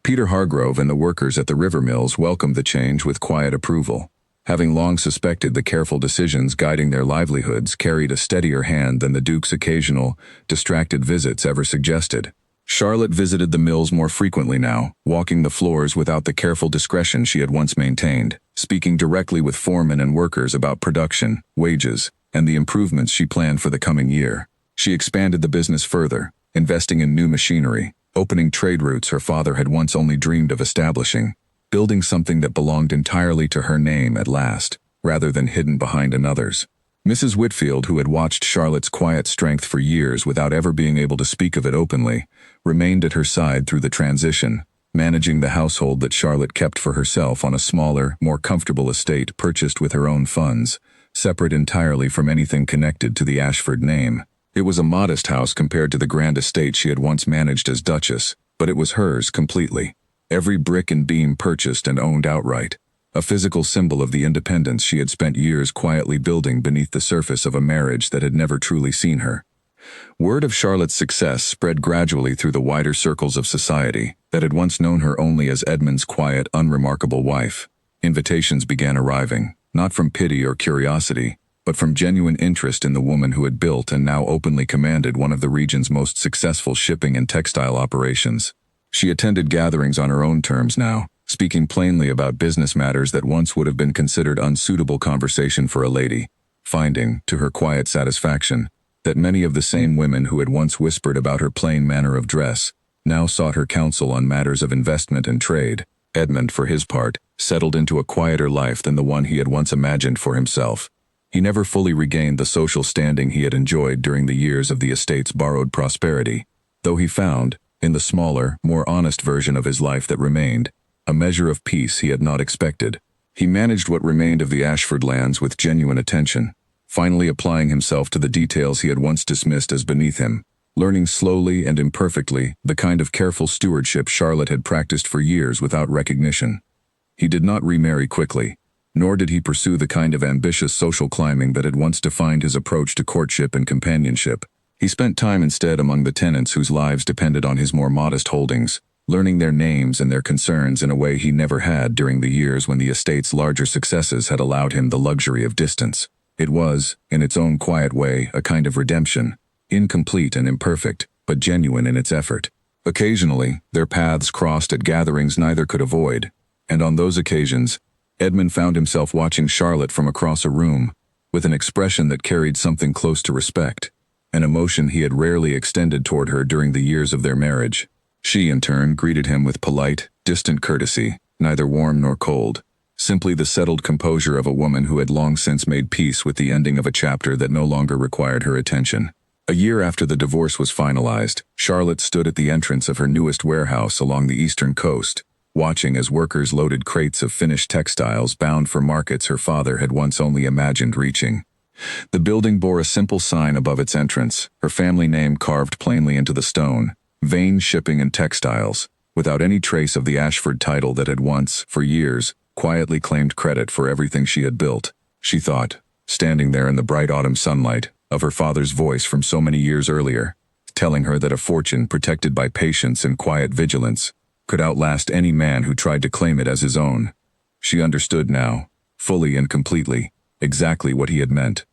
Peter Hargrove and the workers at the river mills welcomed the change with quiet approval. Having long suspected the careful decisions guiding their livelihoods carried a steadier hand than the Duke's occasional, distracted visits ever suggested. Charlotte visited the mills more frequently now, walking the floors without the careful discretion she had once maintained, speaking directly with foremen and workers about production, wages, and the improvements she planned for the coming year. She expanded the business further, investing in new machinery, opening trade routes her father had once only dreamed of establishing, building something that belonged entirely to her name at last, rather than hidden behind another's. Mrs. Whitfield, who had watched Charlotte's quiet strength for years without ever being able to speak of it openly, remained at her side through the transition, managing the household that Charlotte kept for herself on a smaller, more comfortable estate purchased with her own funds, separate entirely from anything connected to the Ashford name. It was a modest house compared to the grand estate she had once managed as Duchess, but it was hers completely. Every brick and beam purchased and owned outright. A physical symbol of the independence she had spent years quietly building beneath the surface of a marriage that had never truly seen her. Word of Charlotte's success spread gradually through the wider circles of society that had once known her only as Edmund's quiet, unremarkable wife. Invitations began arriving, not from pity or curiosity, but from genuine interest in the woman who had built and now openly commanded one of the region's most successful shipping and textile operations. She attended gatherings on her own terms now, speaking plainly about business matters that once would have been considered unsuitable conversation for a lady, finding, to her quiet satisfaction, that many of the same women who had once whispered about her plain manner of dress now sought her counsel on matters of investment and trade. Edmund, for his part, settled into a quieter life than the one he had once imagined for himself. He never fully regained the social standing he had enjoyed during the years of the estate's borrowed prosperity, though he found, in the smaller, more honest version of his life that remained, a measure of peace he had not expected. He managed what remained of the Ashford lands with genuine attention, finally applying himself to the details he had once dismissed as beneath him, learning slowly and imperfectly the kind of careful stewardship Charlotte had practiced for years without recognition. He did not remarry quickly, nor did he pursue the kind of ambitious social climbing that had once defined his approach to courtship and companionship. He spent time instead among the tenants whose lives depended on his more modest holdings, learning their names and their concerns in a way he never had during the years when the estate's larger successes had allowed him the luxury of distance. It was, in its own quiet way, a kind of redemption, incomplete and imperfect, but genuine in its effort. Occasionally, their paths crossed at gatherings neither could avoid, and on those occasions, Edmund found himself watching Charlotte from across a room, with an expression that carried something close to respect, an emotion he had rarely extended toward her during the years of their marriage. She, in turn, greeted him with polite, distant courtesy, neither warm nor cold, simply the settled composure of a woman who had long since made peace with the ending of a chapter that no longer required her attention. A year after the divorce was finalized, Charlotte stood at the entrance of her newest warehouse along the eastern coast, watching as workers loaded crates of finished textiles bound for markets her father had once only imagined reaching. The building bore a simple sign above its entrance, her family name carved plainly into the stone, Vane Shipping and Textiles, without any trace of the Ashford title that had once, for years, quietly claimed credit for everything she had built. She thought, standing there in the bright autumn sunlight, of her father's voice from so many years earlier, telling her that a fortune protected by patience and quiet vigilance could outlast any man who tried to claim it as his own. She understood now, fully and completely, exactly what he had meant.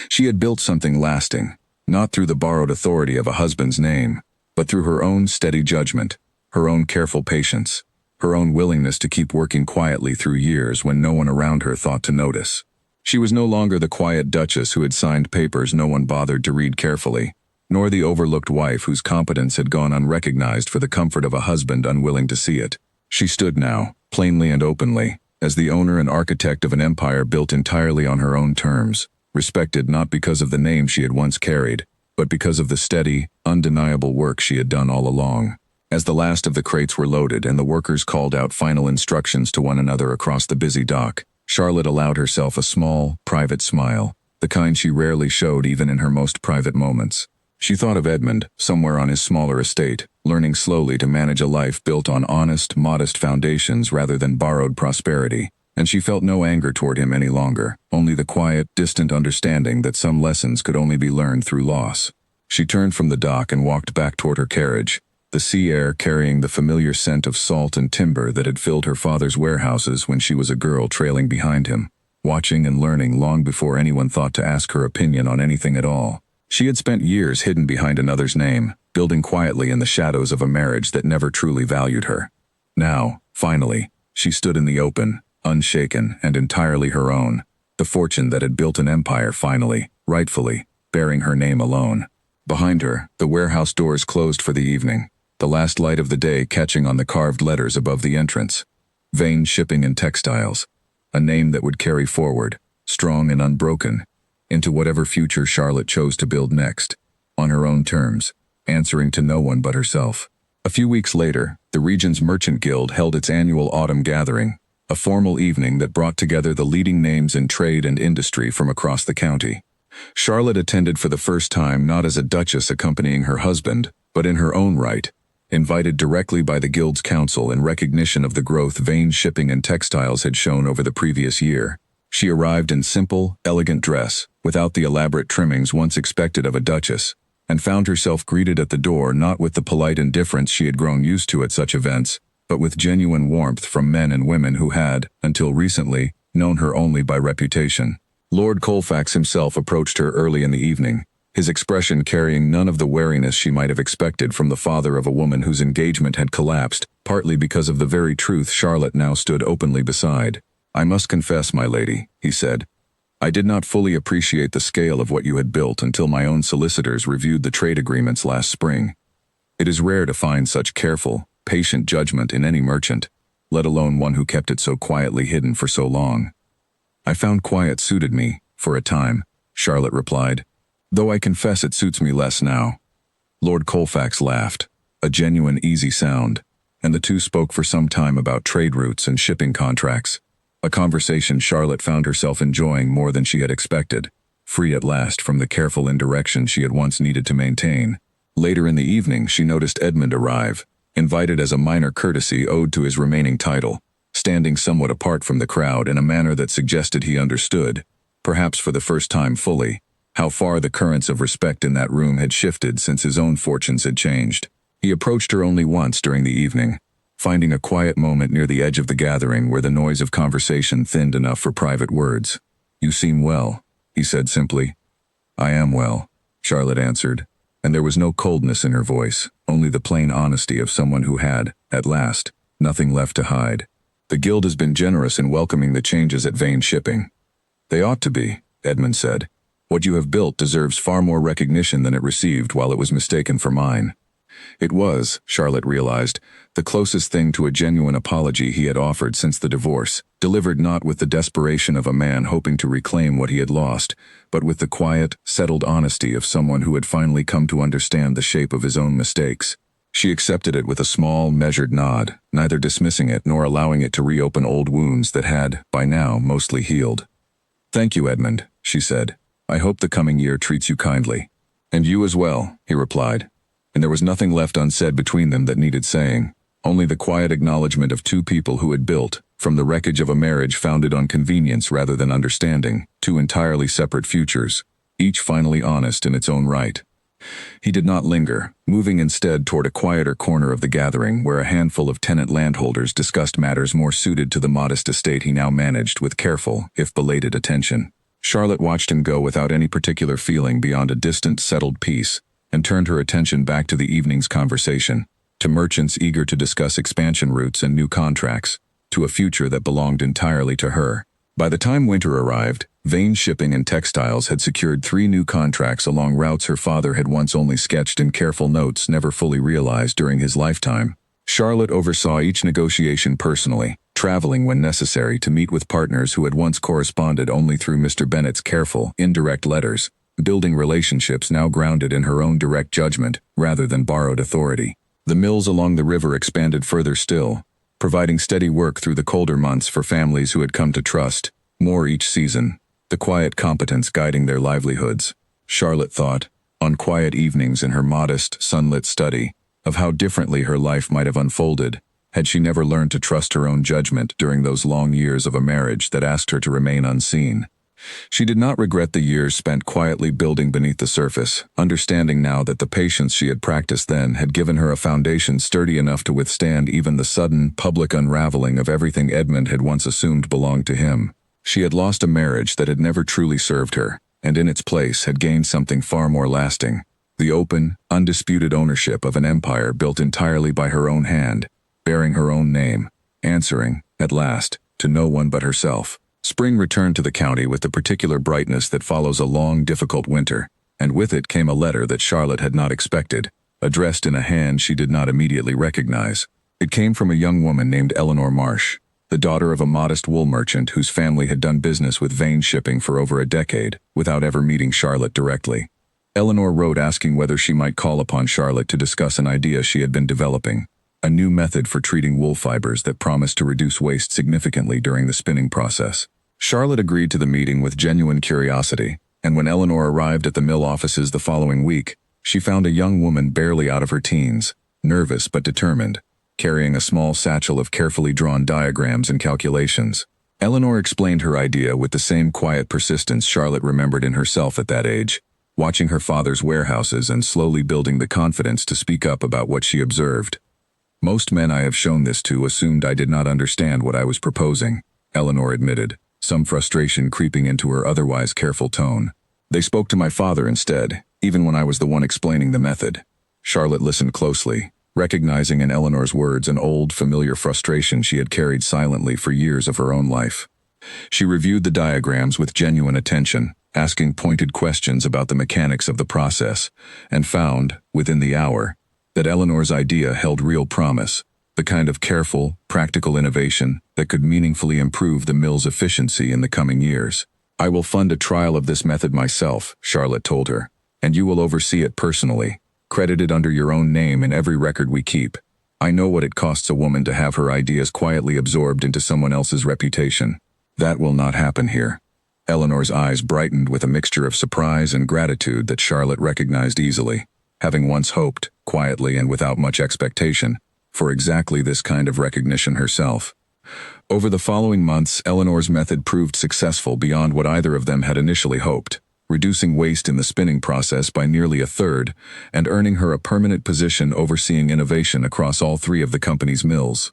She had built something lasting, not through the borrowed authority of a husband's name, but through her own steady judgment, her own careful patience, her own willingness to keep working quietly through years when no one around her thought to notice. She was no longer the quiet duchess who had signed papers no one bothered to read carefully, nor the overlooked wife whose competence had gone unrecognized for the comfort of a husband unwilling to see it. She stood now, plainly and openly, as the owner and architect of an empire built entirely on her own terms, respected not because of the name she had once carried, but because of the steady, undeniable work she had done all along. As the last of the crates were loaded and the workers called out final instructions to one another across the busy dock, Charlotte allowed herself a small, private smile, the kind she rarely showed even in her most private moments. She thought of Edmund, somewhere on his smaller estate, learning slowly to manage a life built on honest, modest foundations rather than borrowed prosperity, and she felt no anger toward him any longer, only the quiet, distant understanding that some lessons could only be learned through loss. She turned from the dock and walked back toward her carriage, the sea air carrying the familiar scent of salt and timber that had filled her father's warehouses when she was a girl trailing behind him, watching and learning long before anyone thought to ask her opinion on anything at all. She had spent years hidden behind another's name, building quietly in the shadows of a marriage that never truly valued her. Now, finally, she stood in the open, unshaken and entirely her own, the fortune that had built an empire finally, rightfully, bearing her name alone. Behind her, the warehouse doors closed for the evening, the last light of the day catching on the carved letters above the entrance. Vane Shipping and Textiles, a name that would carry forward, strong and unbroken, into whatever future Charlotte chose to build next, on her own terms, answering to no one but herself. A few weeks later, the region's Merchant Guild held its annual autumn gathering, a formal evening that brought together the leading names in trade and industry from across the county. Charlotte attended for the first time not as a duchess accompanying her husband, but in her own right, invited directly by the Guild's council in recognition of the growth Vane Shipping and Textiles had shown over the previous year. She arrived in simple, elegant dress, without the elaborate trimmings once expected of a duchess, and found herself greeted at the door not with the polite indifference she had grown used to at such events, but with genuine warmth from men and women who had, until recently, known her only by reputation. Lord Colfax himself approached her early in the evening, his expression carrying none of the wariness she might have expected from the father of a woman whose engagement had collapsed, partly because of the very truth Charlotte now stood openly beside. "I must confess, my lady," he said, "I did not fully appreciate the scale of what you had built until my own solicitors reviewed the trade agreements last spring. It is rare to find such careful, patient judgment in any merchant, let alone one who kept it so quietly hidden for so long." "I found quiet suited me, for a time," Charlotte replied, "though I confess it suits me less now." Lord Colfax laughed, a genuine easy sound, and the two spoke for some time about trade routes and shipping contracts, a conversation Charlotte found herself enjoying more than she had expected, free at last from the careful indirection she had once needed to maintain. Later in the evening she noticed Edmund arrive, invited as a minor courtesy owed to his remaining title, standing somewhat apart from the crowd in a manner that suggested he understood, perhaps for the first time fully, how far the currents of respect in that room had shifted since his own fortunes had changed. He approached her only once during the evening, finding a quiet moment near the edge of the gathering where the noise of conversation thinned enough for private words. "You seem well," he said simply. "I am well," Charlotte answered, and there was no coldness in her voice, only the plain honesty of someone who had, at last, nothing left to hide. "The Guild has been generous in welcoming the changes at Vane Shipping." "They ought to be," Edmund said. "What you have built deserves far more recognition than it received while it was mistaken for mine." It was, Charlotte realized, the closest thing to a genuine apology he had offered since the divorce, delivered not with the desperation of a man hoping to reclaim what he had lost, but with the quiet, settled honesty of someone who had finally come to understand the shape of his own mistakes. She accepted it with a small, measured nod, neither dismissing it nor allowing it to reopen old wounds that had, by now, mostly healed. "Thank you, Edmund," she said. "I hope the coming year treats you kindly." "And you as well," he replied. And there was nothing left unsaid between them that needed saying, only the quiet acknowledgement of two people who had built, from the wreckage of a marriage founded on convenience rather than understanding, two entirely separate futures, each finally honest in its own right. He did not linger, moving instead toward a quieter corner of the gathering where a handful of tenant landholders discussed matters more suited to the modest estate he now managed with careful, if belated, attention. Charlotte watched him go without any particular feeling beyond a distant, settled peace, and turned her attention back to the evening's conversation, to merchants eager to discuss expansion routes and new contracts, to a future that belonged entirely to her. By the time winter arrived, Vane Shipping and Textiles had secured 3 new contracts along routes her father had once only sketched in careful notes never fully realized during his lifetime. Charlotte oversaw each negotiation personally, traveling when necessary to meet with partners who had once corresponded only through Mr. Bennett's careful, indirect letters, building relationships now grounded in her own direct judgment rather than borrowed authority. The mills along the river expanded further still, providing steady work through the colder months for families who had come to trust, more each season, the quiet competence guiding their livelihoods. Charlotte thought, on quiet evenings in her modest, sunlit study, of how differently her life might have unfolded had she never learned to trust her own judgment during those long years of a marriage that asked her to remain unseen. She did not regret the years spent quietly building beneath the surface, understanding now that the patience she had practiced then had given her a foundation sturdy enough to withstand even the sudden, public unraveling of everything Edmund had once assumed belonged to him. She had lost a marriage that had never truly served her, and in its place had gained something far more lasting, the open, undisputed ownership of an empire built entirely by her own hand, bearing her own name, answering, at last, to no one but herself. Spring returned to the county with the particular brightness that follows a long, difficult winter, and with it came a letter that Charlotte had not expected, addressed in a hand she did not immediately recognize. It came from a young woman named Eleanor Marsh, the daughter of a modest wool merchant whose family had done business with Vane Shipping for over a decade, without ever meeting Charlotte directly. Eleanor wrote asking whether she might call upon Charlotte to discuss an idea she had been developing, a new method for treating wool fibers that promised to reduce waste significantly during the spinning process. Charlotte agreed to the meeting with genuine curiosity, and when Eleanor arrived at the mill offices the following week, she found a young woman barely out of her teens, nervous but determined, carrying a small satchel of carefully drawn diagrams and calculations. Eleanor explained her idea with the same quiet persistence Charlotte remembered in herself at that age, watching her father's warehouses and slowly building the confidence to speak up about what she observed. Most men I have shown this to assumed I did not understand what I was proposing, Eleanor admitted, some frustration creeping into her otherwise careful tone. They spoke to my father instead, even when I was the one explaining the method. Charlotte listened closely, recognizing in Eleanor's words an old, familiar frustration she had carried silently for years of her own life. She reviewed the diagrams with genuine attention, asking pointed questions about the mechanics of the process, and found, within the hour, that Eleanor's idea held real promise, the kind of careful, practical innovation that could meaningfully improve the mill's efficiency in the coming years. I will fund a trial of this method myself, Charlotte told her, and you will oversee it personally, credited under your own name in every record we keep. I know what it costs a woman to have her ideas quietly absorbed into someone else's reputation. That will not happen here. Eleanor's eyes brightened with a mixture of surprise and gratitude that Charlotte recognized easily, having once hoped, quietly and without much expectation, for exactly this kind of recognition herself. Over the following months, Eleanor's method proved successful beyond what either of them had initially hoped, reducing waste in the spinning process by nearly a third, and earning her a permanent position overseeing innovation across all three of the company's mills.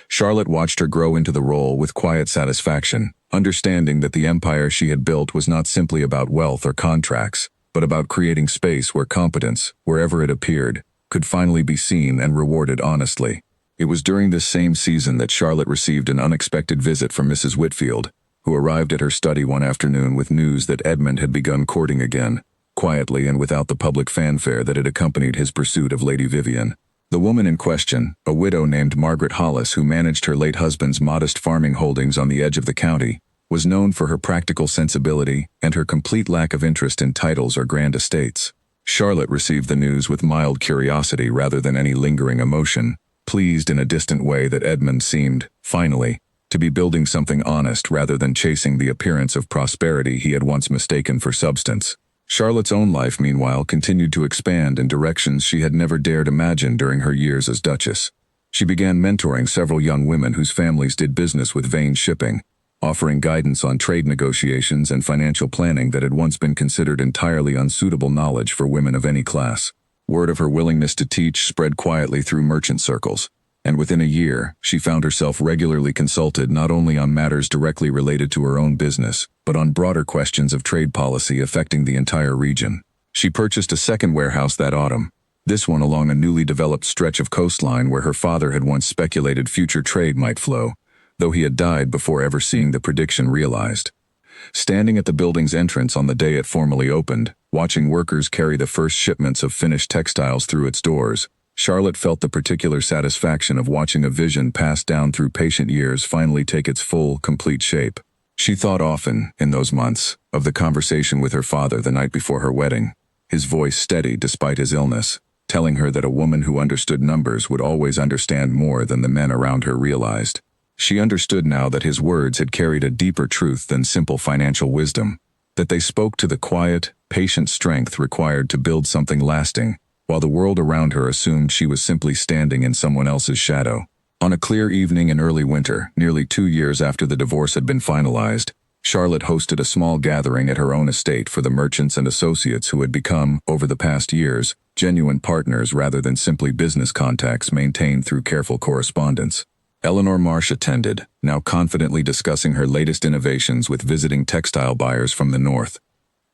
Charlotte watched her grow into the role with quiet satisfaction, understanding that the empire she had built was not simply about wealth or contracts, but about creating space where competence, wherever it appeared, could finally be seen and rewarded honestly. It was during this same season that Charlotte received an unexpected visit from Mrs. Whitfield, who arrived at her study one afternoon with news that Edmund had begun courting again, quietly and without the public fanfare that had accompanied his pursuit of Lady Vivian. The woman in question, a widow named Margaret Hollis who managed her late husband's modest farming holdings on the edge of the county, was known for her practical sensibility and her complete lack of interest in titles or grand estates. Charlotte received the news with mild curiosity rather than any lingering emotion, pleased in a distant way that Edmund seemed, finally, to be building something honest rather than chasing the appearance of prosperity he had once mistaken for substance. Charlotte's own life, meanwhile, continued to expand in directions she had never dared imagine during her years as Duchess. She began mentoring several young women whose families did business with Vane Shipping, offering guidance on trade negotiations and financial planning that had once been considered entirely unsuitable knowledge for women of any class. Word of her willingness to teach spread quietly through merchant circles, and within a year, she found herself regularly consulted not only on matters directly related to her own business, but on broader questions of trade policy affecting the entire region. She purchased a second warehouse that autumn, this one along a newly developed stretch of coastline where her father had once speculated future trade might flow, though he had died before ever seeing the prediction realized. Standing at the building's entrance on the day it formally opened, watching workers carry the first shipments of finished textiles through its doors, Charlotte felt the particular satisfaction of watching a vision passed down through patient years finally take its full, complete shape. She thought often, in those months, of the conversation with her father the night before her wedding, his voice steady despite his illness, telling her that a woman who understood numbers would always understand more than the men around her realized. She understood now that his words had carried a deeper truth than simple financial wisdom, that they spoke to the quiet, patient strength required to build something lasting, while the world around her assumed she was simply standing in someone else's shadow. On a clear evening in early winter, nearly 2 years after the divorce had been finalized, Charlotte hosted a small gathering at her own estate for the merchants and associates who had become, over the past years, genuine partners rather than simply business contacts maintained through careful correspondence. Eleanor Marsh attended, now confidently discussing her latest innovations with visiting textile buyers from the north.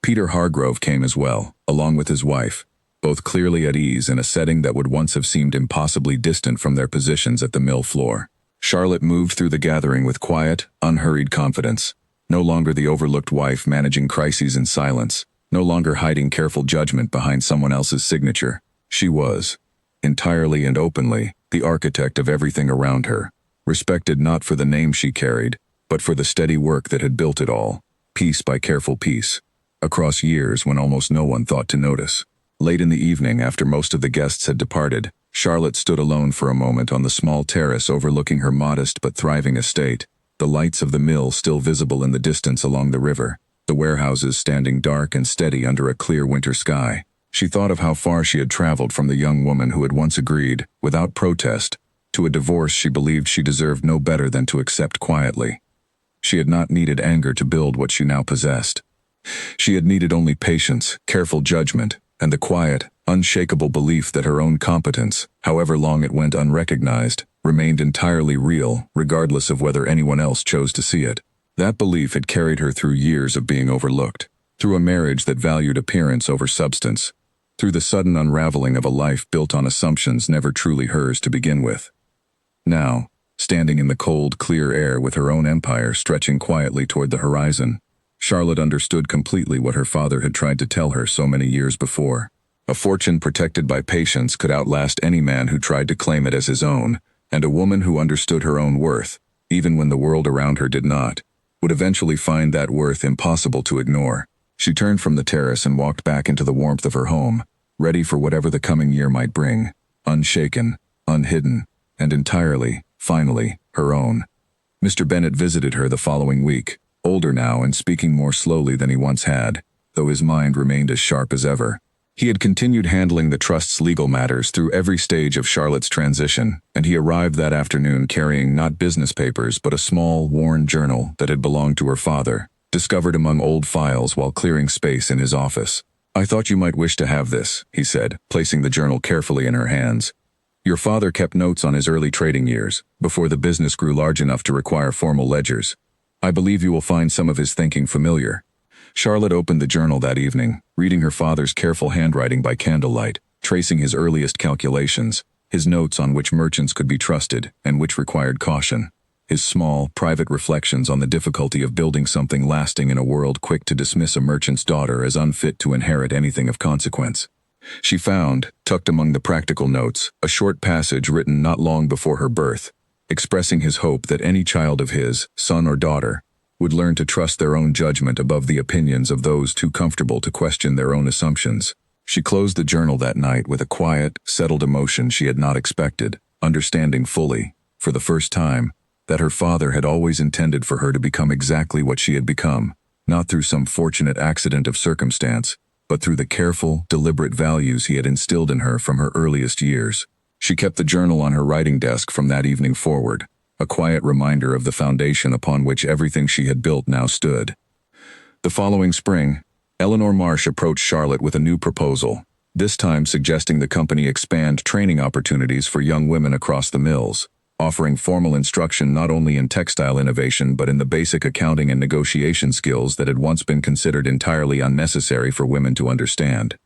Peter Hargrove came as well, along with his wife, both clearly at ease in a setting that would once have seemed impossibly distant from their positions at the mill floor. Charlotte moved through the gathering with quiet, unhurried confidence, no longer the overlooked wife managing crises in silence, no longer hiding careful judgment behind someone else's signature. She was, entirely and openly, the architect of everything around her, respected not for the name she carried, but for the steady work that had built it all, piece by careful piece, across years when almost no one thought to notice. Late in the evening, after most of the guests had departed, Charlotte stood alone for a moment on the small terrace overlooking her modest but thriving estate, the lights of the mill still visible in the distance along the river, the warehouses standing dark and steady under a clear winter sky. She thought of how far she had traveled from the young woman who had once agreed, without protest, to a divorce she believed she deserved no better than to accept quietly. She had not needed anger to build what she now possessed. She had needed only patience, careful judgment, and the quiet, unshakable belief that her own competence, however long it went unrecognized, remained entirely real, regardless of whether anyone else chose to see it. That belief had carried her through years of being overlooked, through a marriage that valued appearance over substance, through the sudden unraveling of a life built on assumptions never truly hers to begin with. Now, standing in the cold, clear air with her own empire stretching quietly toward the horizon, Charlotte understood completely what her father had tried to tell her so many years before. A fortune protected by patience could outlast any man who tried to claim it as his own, and a woman who understood her own worth, even when the world around her did not, would eventually find that worth impossible to ignore. She turned from the terrace and walked back into the warmth of her home, ready for whatever the coming year might bring, unshaken, unhidden, and entirely, finally, her own. Mr. Bennet visited her the following week, older now and speaking more slowly than he once had, though his mind remained as sharp as ever. He had continued handling the trust's legal matters through every stage of Charlotte's transition, and he arrived that afternoon carrying not business papers but a small, worn journal that had belonged to her father, discovered among old files while clearing space in his office. "I thought you might wish to have this," he said, placing the journal carefully in her hands. "Your father kept notes on his early trading years, before the business grew large enough to require formal ledgers. I believe you will find some of his thinking familiar." Charlotte opened the journal that evening, reading her father's careful handwriting by candlelight, tracing his earliest calculations, his notes on which merchants could be trusted and which required caution, his small, private reflections on the difficulty of building something lasting in a world quick to dismiss a merchant's daughter as unfit to inherit anything of consequence. She found, tucked among the practical notes, a short passage written not long before her birth, expressing his hope that any child of his, son or daughter, would learn to trust their own judgment above the opinions of those too comfortable to question their own assumptions. She closed the journal that night with a quiet, settled emotion she had not expected, understanding fully, for the first time, that her father had always intended for her to become exactly what she had become, not through some fortunate accident of circumstance, but through the careful, deliberate values he had instilled in her from her earliest years. She kept the journal on her writing desk from that evening forward, a quiet reminder of the foundation upon which everything she had built now stood. The following spring, Eleanor Marsh approached Charlotte with a new proposal, this time suggesting the company expand training opportunities for young women across the mills, offering formal instruction not only in textile innovation but in the basic accounting and negotiation skills that had once been considered entirely unnecessary for women to understand.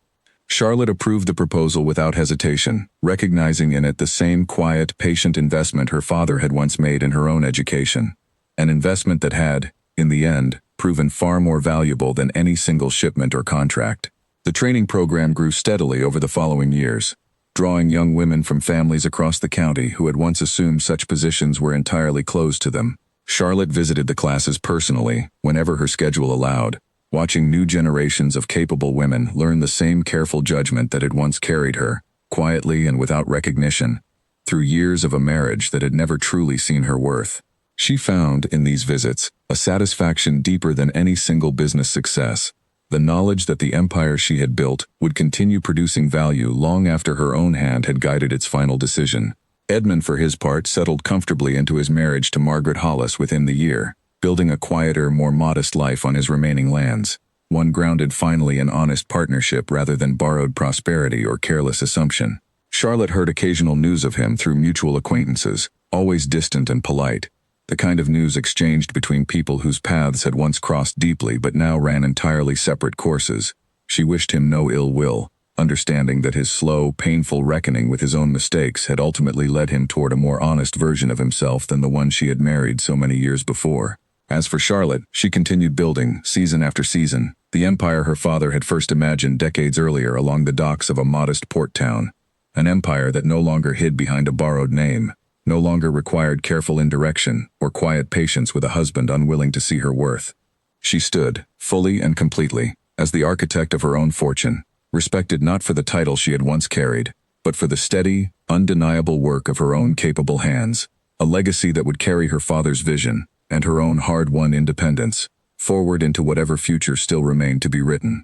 Charlotte approved the proposal without hesitation, recognizing in it the same quiet, patient investment her father had once made in her own education, an investment that had, in the end, proven far more valuable than any single shipment or contract. The training program grew steadily over the following years, drawing young women from families across the county who had once assumed such positions were entirely closed to them. Charlotte visited the classes personally, whenever her schedule allowed, watching new generations of capable women learn the same careful judgment that had once carried her, quietly and without recognition, through years of a marriage that had never truly seen her worth. She found, in these visits, a satisfaction deeper than any single business success, the knowledge that the empire she had built would continue producing value long after her own hand had guided its final decision. Edmund, for his part, settled comfortably into his marriage to Margaret Hollis within the year, building a quieter, more modest life on his remaining lands, one grounded finally in honest partnership rather than borrowed prosperity or careless assumption. Charlotte heard occasional news of him through mutual acquaintances, always distant and polite, the kind of news exchanged between people whose paths had once crossed deeply but now ran entirely separate courses. She wished him no ill will, understanding that his slow, painful reckoning with his own mistakes had ultimately led him toward a more honest version of himself than the one she had married so many years before. As for Charlotte, she continued building, season after season, the empire her father had first imagined decades earlier along the docks of a modest port town, an empire that no longer hid behind a borrowed name, no longer required careful indirection or quiet patience with a husband unwilling to see her worth. She stood, fully and completely, as the architect of her own fortune, respected not for the title she had once carried, but for the steady, undeniable work of her own capable hands, a legacy that would carry her father's vision and her own hard-won independence forward into whatever future still remained to be written.